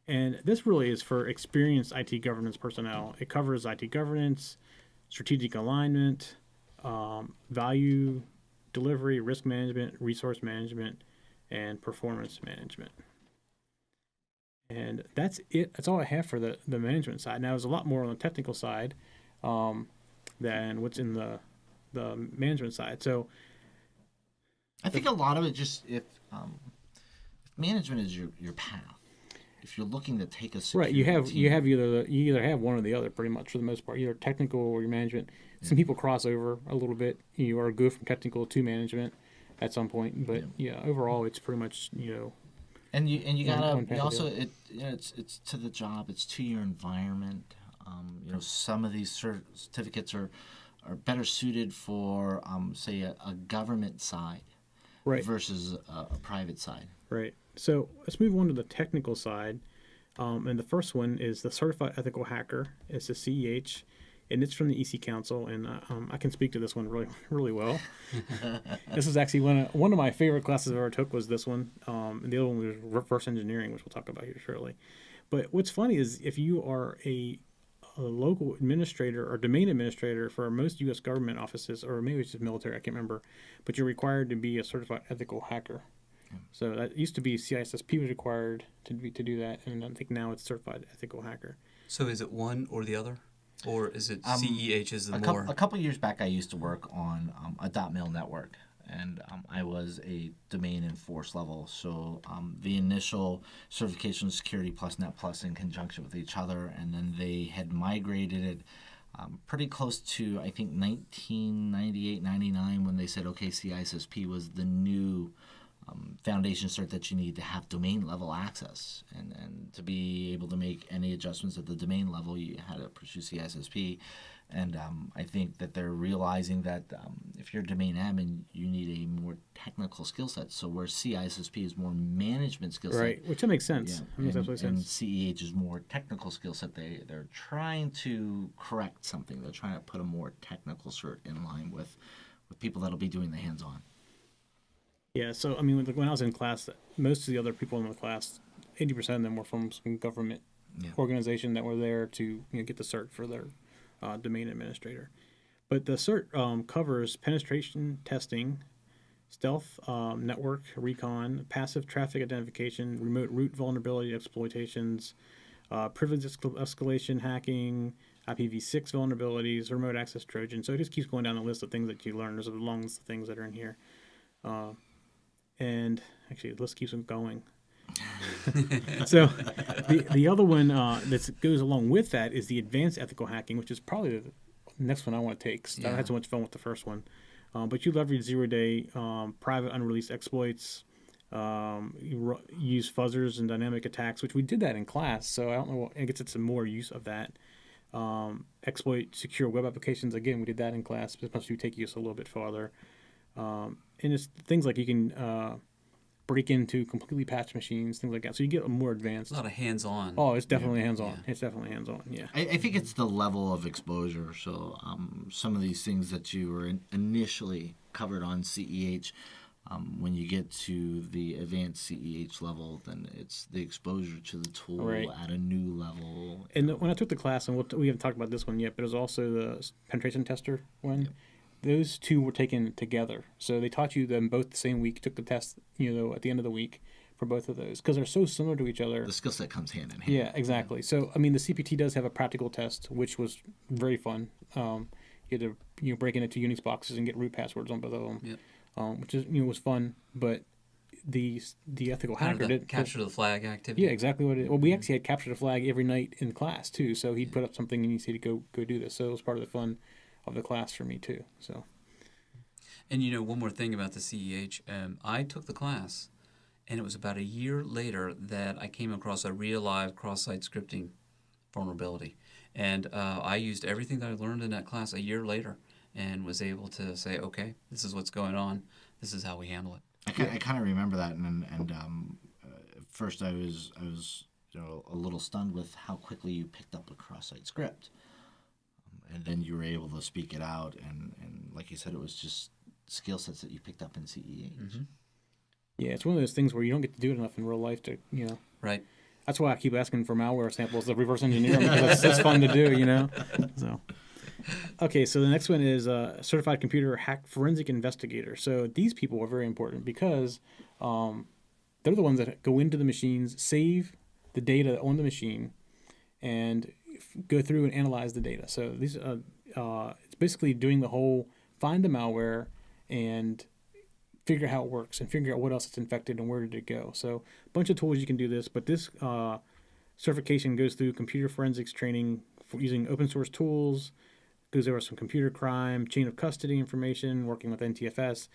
And this really is for experienced IT governance personnel. It covers IT governance, strategic alignment, value delivery, risk management, resource management, and performance management. And that's it. That's all I have for the management side. Now, there's a lot more on the technical side than what's in the management side. So I think a lot of it just if management is your path. If you're looking to take a security you either have one or the other pretty much for the most part, either technical or your management. Some people cross over a little bit, or go from technical to management at some point. But overall, it's pretty much And you gotta it's to the job, it's to your environment. Some of these certificates are better suited for say a government side, versus a private side. Right. So let's move on to the technical side. And the first one is the Certified Ethical Hacker. It's a CEH, and it's from the EC Council. And I can speak to this one really, really well. This is actually one of my favorite classes I ever took was this one. And the other one was reverse engineering, which we'll talk about here shortly. But what's funny is if you are a local administrator or domain administrator for most U.S. government offices, or maybe it's just military, I can't remember, but you're required to be a certified ethical hacker. So that used to be CISSP was required to do that, and I think now it's certified ethical hacker. So is it one or the other, or is it CEH is the more? A couple years back, I used to work on a .mil network, and I was a domain and force level. So the initial certification Security Plus, Net Plus in conjunction with each other, and then they had migrated it pretty close to, I think, 1998, 99, when they said, okay, CISSP was the new foundation cert that you need to have domain level access, and to be able to make any adjustments at the domain level, you had to pursue CISSP. And I think that they're realizing that if you're a domain admin, you need a more technical skill set. So where CISSP is more management skill set, right, which makes sense. Yeah, That makes absolutely and sense. CEH is more technical skill set. They're trying to correct something. They're trying to put a more technical cert in line with people that'll be doing the hands-on. Yeah, so I mean, when I was in class, most of the other people in the class, 80% of them were from some government Yeah. organization that were there to get the cert for their domain administrator. But the cert covers penetration testing, stealth network recon, passive traffic identification, remote route vulnerability exploitations, privilege escalation hacking, IPv6 vulnerabilities, remote access Trojan. So it just keeps going down the list of things that you learn. There's a long list of things that are in here. And actually, the list keeps on going. So the other one that goes along with that is the advanced ethical hacking, which is probably the next one I want to take. 'Cause I had so much fun with the first one. But you leverage zero-day private unreleased exploits. Use fuzzers and dynamic attacks, which we did that in class. So I don't know. I guess it's some more use of that. Exploit secure web applications. Again, we did that in class. But must take us a little bit farther. And it's things like you can break into completely patched machines, things like that. So you get more advanced. A lot of hands-on. Oh, it's definitely hands-on. Yeah. It's definitely hands-on. Yeah. I think it's the level of exposure. So some of these things that you were initially covered on CEH, when you get to the advanced CEH level, then it's the exposure to the tool Right. at a new level. And when I took the class, and we haven't talked about this one yet, but it was also the penetration tester one. Yep. Those two were taken together. So they taught you them both the same week, took the test, at the end of the week for both of those because they're so similar to each other. The skill set comes hand in hand. Yeah, exactly. So, I mean, the CPT does have a practical test, which was very fun. You had to break into Unix boxes and get root passwords on both of them, which is was fun. But the ethical hacker did capture the flag activity. Yeah, exactly what it is. Well, we actually had capture the flag every night in class too. So he'd put up something and he'd say to go do this. So it was part of the fun of the class for me too. So. And one more thing about the CEH, I took the class, and it was about a year later that I came across a real live cross-site scripting vulnerability, and I used everything that I learned in that class a year later, and was able to say, okay, this is what's going on, this is how we handle it. I kind of remember that, and at first I was a little stunned with how quickly you picked up a cross-site script. And then you were able to speak it out, and like you said, it was just skill sets that you picked up in CEH. Mm-hmm. Yeah, it's one of those things where you don't get to do it enough in real life to, Right. That's why I keep asking for malware samples of reverse engineering because that's fun to do, So, okay, so the next one is certified computer hack forensic investigator. So these people are very important because they're the ones that go into the machines, save the data on the machine, and go through and analyze the data. So these it's basically doing the whole find the malware and figure out how it works and figure out what else it's infected and where did it go. So a bunch of tools you can do this, but this certification goes through computer forensics training for using open source tools, goes over some computer crime, chain of custody information, working with NTFS,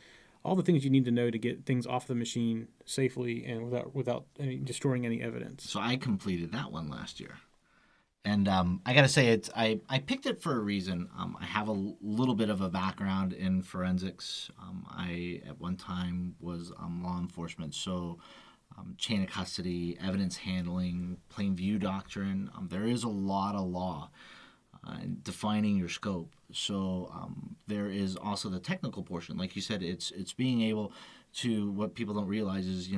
all the things you need to know to get things off the machine safely and without destroying any evidence. So I completed that one last year. And I got to say, I picked it for a reason. I have a little bit of a background in forensics. I, at one time, was law enforcement. So chain of custody, evidence handling, plain view doctrine. There is a lot of law defining your scope. So there is also the technical portion. Like you said, it's being able to, what people don't realize is,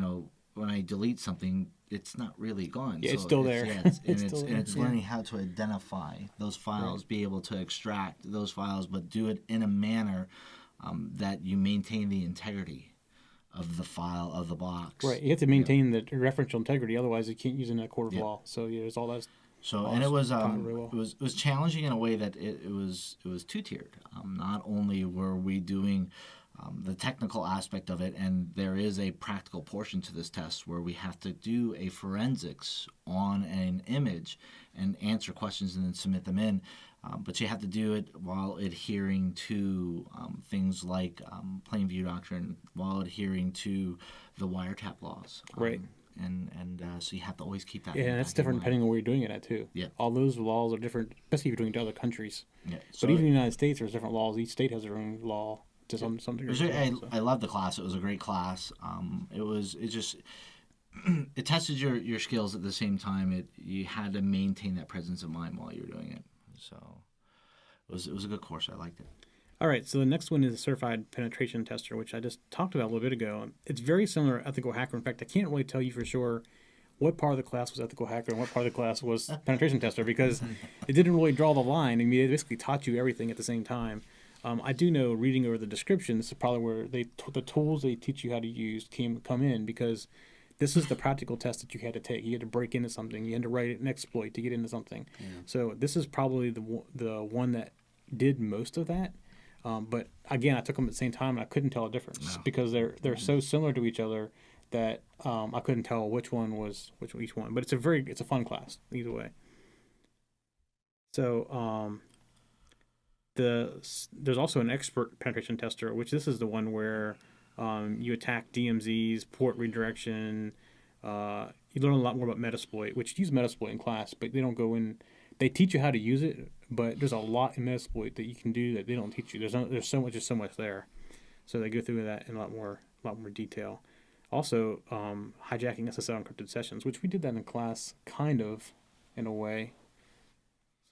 when I delete something, it's not really gone. Yeah, so it's still there. Yeah, it's learning how to identify those files, right. Be able to extract those files, but do it in a manner that you maintain the integrity of the file, of the box. Right, you have to maintain the referential integrity, otherwise you can't use it in a court of law. So there's all that. So and it was challenging in a way that it was two-tiered. Not only were we doing the technical aspect of it, and there is a practical portion to this test where we have to do a forensics on an image and answer questions and then submit them in. But you have to do it while adhering to things like plain view doctrine, while adhering to the wiretap laws. Right. And so you have to always keep that. Yeah, and that's different depending on where you're doing it at too. Yeah. All those laws are different, especially if you're doing it to other countries. Yeah. But even in the United States, there's different laws. Each state has their own law to some degree. I loved the class. It was a great class. It tested your skills at the same time. You had to maintain that presence of mind while you were doing it. So it was a good course. I liked it. All right, so the next one is a certified penetration tester, which I just talked about a little bit ago. It's very similar to ethical hacker. In fact, I can't really tell you for sure what part of the class was ethical hacker and what part of the class was penetration tester because it didn't really draw the line. I mean, it basically taught you everything at the same time. I do know, reading over the description, this is probably where the tools they teach you how to use come in, because this is the practical test that you had to take. You had to break into something. You had to write an exploit to get into something. Yeah. So this is probably the one that did most of that. But again, I took them at the same time, and I couldn't tell a difference because they're so similar to each other that I couldn't tell which one was each one. But it's a fun class either way. So there's also an expert penetration tester, which this is the one where you attack DMZs, port redirection. You learn a lot more about Metasploit, which you use Metasploit in class, but they don't go in. They teach you how to use it, but there's a lot in Metasploit that you can do that they don't teach you. There's so much there, so they go through that in a lot more detail. Also, hijacking SSL encrypted sessions, which we did that in class, kind of, in a way.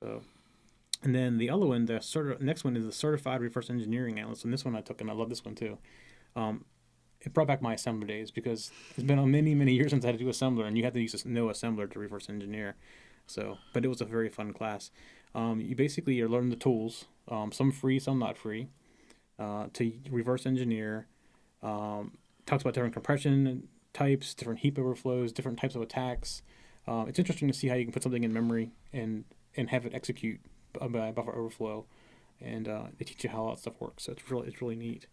So, and then the other one, next one is the certified reverse engineering analyst, and this one I took, and I love this one too. It brought back my assembler days because it's been many years since I had to do assembler, and you had to use no assembler to reverse engineer. So, but it was a very fun class. You basically are learning the tools, some free, some not free, to reverse engineer. Talks about different compression types, different heap overflows, different types of attacks. It's interesting to see how you can put something in memory and have it execute by buffer overflow, and they teach you how all that stuff works. So it's really neat.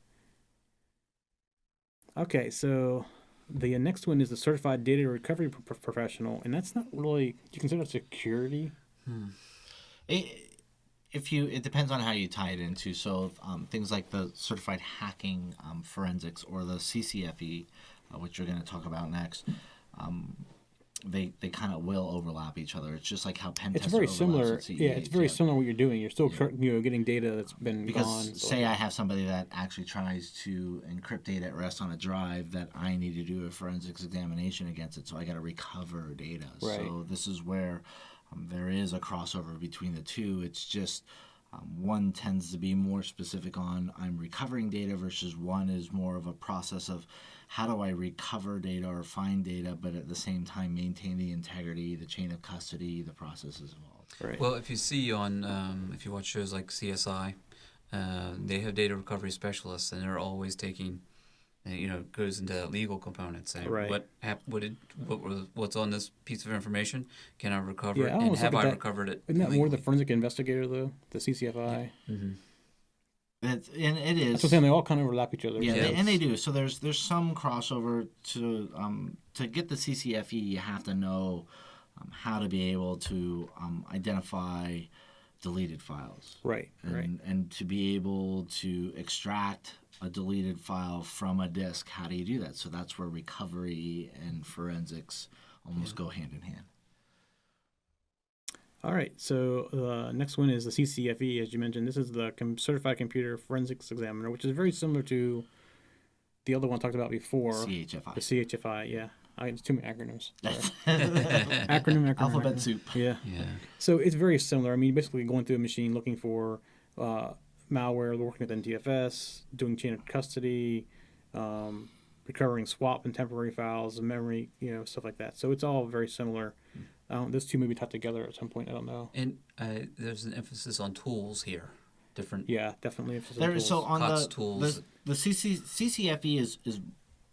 Okay, so the next one is the certified data recovery professional, and that's not really, you consider it security? It depends on how you tie it into. So things like the certified hacking forensics or the CCFE, which we're going to talk about next, they kind of will overlap each other. It's just like how pen tester overlaps similar. with CEH. Yeah, it's very similar what you're doing. You're still getting data that's been gone. Because say I have somebody that actually tries to encrypt data at rest on a drive that I need to do a forensics examination against it, so I got to recover data. Right. So this is where there is a crossover between the two. It's just one tends to be more specific on I'm recovering data versus one is more of a process of how do I recover data or find data, but at the same time maintain the integrity, the chain of custody, the processes involved. Right. Well, if you see if you watch shows like CSI, they have data recovery specialists, and they're always taking, goes into legal components, saying what's on this piece of information, can I recover it, and have I recovered it? Isn't that more the forensic investigator though, the CCFI? Yeah. Mm-hmm. And it is. That's what I'm saying. They all kind of overlap each other. Yeah, and they do. So there's some crossover to get the CCFE. You have to know how to be able to identify deleted files. Right. And to be able to extract a deleted file from a disk. How do you do that? So that's where recovery and forensics almost go hand in hand. All right, so the next one is the CCFE, as you mentioned. This is the Certified Computer Forensics Examiner, which is very similar to the other one I talked about before. CHFI. The CHFI, yeah. It's too many acronyms. acronym. Alphabet soup. Yeah. So it's very similar. I mean, basically going through a machine looking for malware, working with NTFS, doing chain of custody, recovering swap and temporary files, memory, stuff like that. So it's all very similar. Those two may be taught together at some point. I don't know. And there's an emphasis on tools here. Different. Yeah, definitely emphasis on tools. So on tools. The CCFE is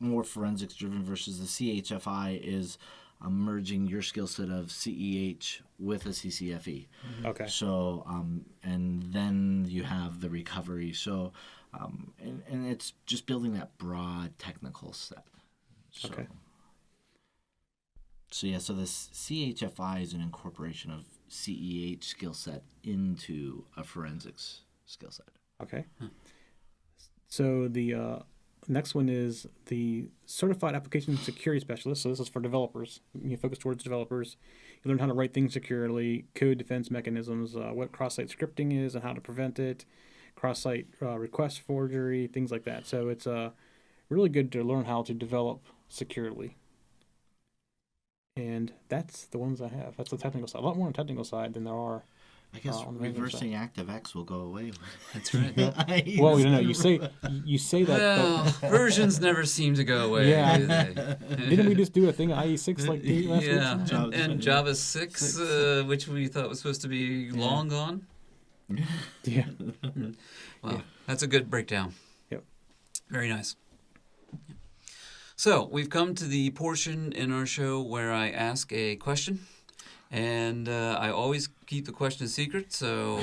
more forensics driven versus the CHFI is merging your skill set of CEH with a CCFE. Okay. So and then you have the recovery. So and it's just building that broad technical set. So, okay. So the CHFI is an incorporation of CEH skill set into a forensics skill set. Okay. So the next one is the Certified Application Security Specialist. So this is for developers. You focus towards developers. You learn how to write things securely, code defense mechanisms, what cross-site scripting is and how to prevent it, cross-site request forgery, things like that. So it's really good to learn how to develop securely. And that's the ones I have. That's the technical side. A lot more on the technical side than there are I guess on the mainframe reversing ActiveX will go away. That's right. Well, you say that. Well, versions never seem to go away, Yeah. do they? Didn't we just do a thing at IE6 like last week? Yeah, Java and 6. Java 6, which we thought was supposed to be long gone. Yeah. Wow, that's a good breakdown. Yep. Very nice. So we've come to the portion in our show where I ask a question, and I always keep the question a secret. So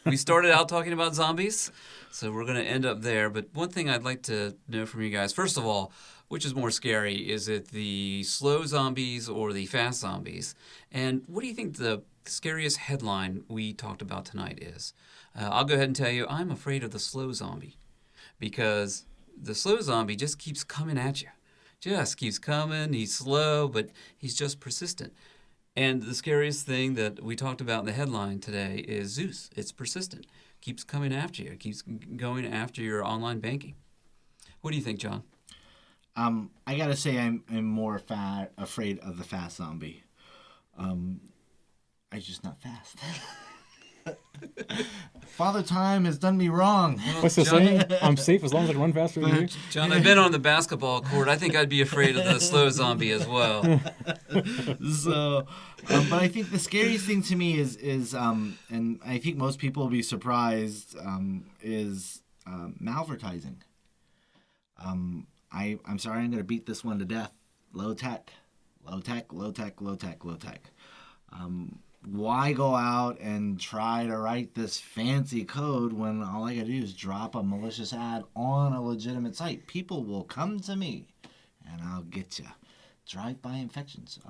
we started out talking about zombies, so we're going to end up there. But one thing I'd like to know from you guys, first of all, which is more scary? Is it the slow zombies or the fast zombies? And what do you think the scariest headline we talked about tonight is? I'll go ahead and tell you, I'm afraid of the slow zombie, because the slow zombie just keeps coming at you. Just keeps coming. He's slow, but he's just persistent. And the scariest thing that we talked about in the headline today is Zeus. It's persistent. Keeps coming after you. Keeps going after your online banking. What do you think, John? I gotta say I'm more afraid of the fast zombie. I'm just not fast. Father Time has done me wrong. What's the saying? I'm safe as long as I can run faster than you. John, I've been on the basketball court. I think I'd be afraid of the slow zombie as well. So, but I think the scariest thing to me is and I think most people will be surprised, is malvertising. I'm sorry, I'm going to beat this one to death. Low tech. Why go out and try to write this fancy code when all I got to do is drop a malicious ad on a legitimate site? People will come to me, and I'll get you. Drive-by infections.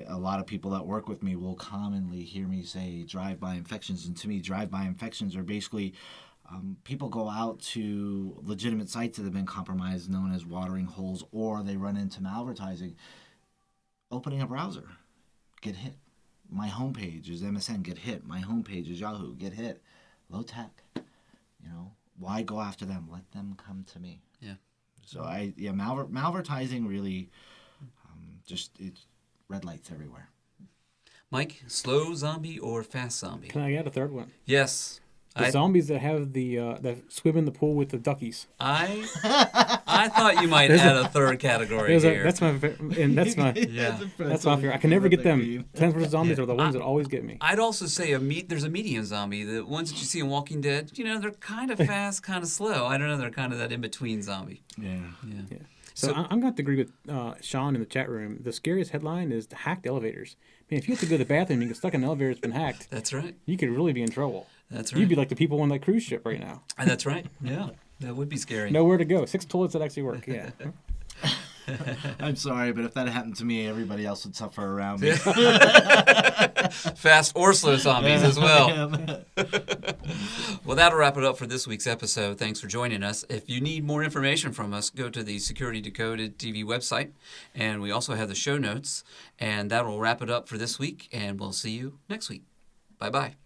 A lot of people that work with me will commonly hear me say drive-by infections, and to me, drive-by infections are basically people go out to legitimate sites that have been compromised, known as watering holes, or they run into malvertising. Opening a browser, get hit. My homepage is MSN, get hit. My homepage is Yahoo, get hit. Low tech, why go after them? Let them come to me. Yeah. So malvertising really, it's red lights everywhere. Mike, slow zombie or fast zombie? Can I add a third one? Yes. The zombies that have that swim in the pool with the duckies. I thought you might add a third category here. That's my favorite. I can never get them. Plants vs. Zombies are the ones that always get me. I'd also say there's a medium zombie. The ones that you see in Walking Dead, they're kind of fast, kind of slow. I don't know. They're kind of that in-between zombie. Yeah. So I'm going to agree with Sean in the chat room. The scariest headline is the hacked elevators. I mean, if you have to go to the bathroom and you get stuck in an elevator that's been hacked, that's right. You could really be in trouble. That's right. You'd be like the people on that cruise ship right now. That's right. Yeah, that would be scary. Nowhere to go. 6 toilets that actually work. Yeah. I'm sorry, but if that happened to me, everybody else would suffer around me. Fast or slow zombies as well. Well, that'll wrap it up for this week's episode. Thanks for joining us. If you need more information from us, go to the Security Decoded TV website, and we also have the show notes, and that'll wrap it up for this week, and we'll see you next week. Bye-bye.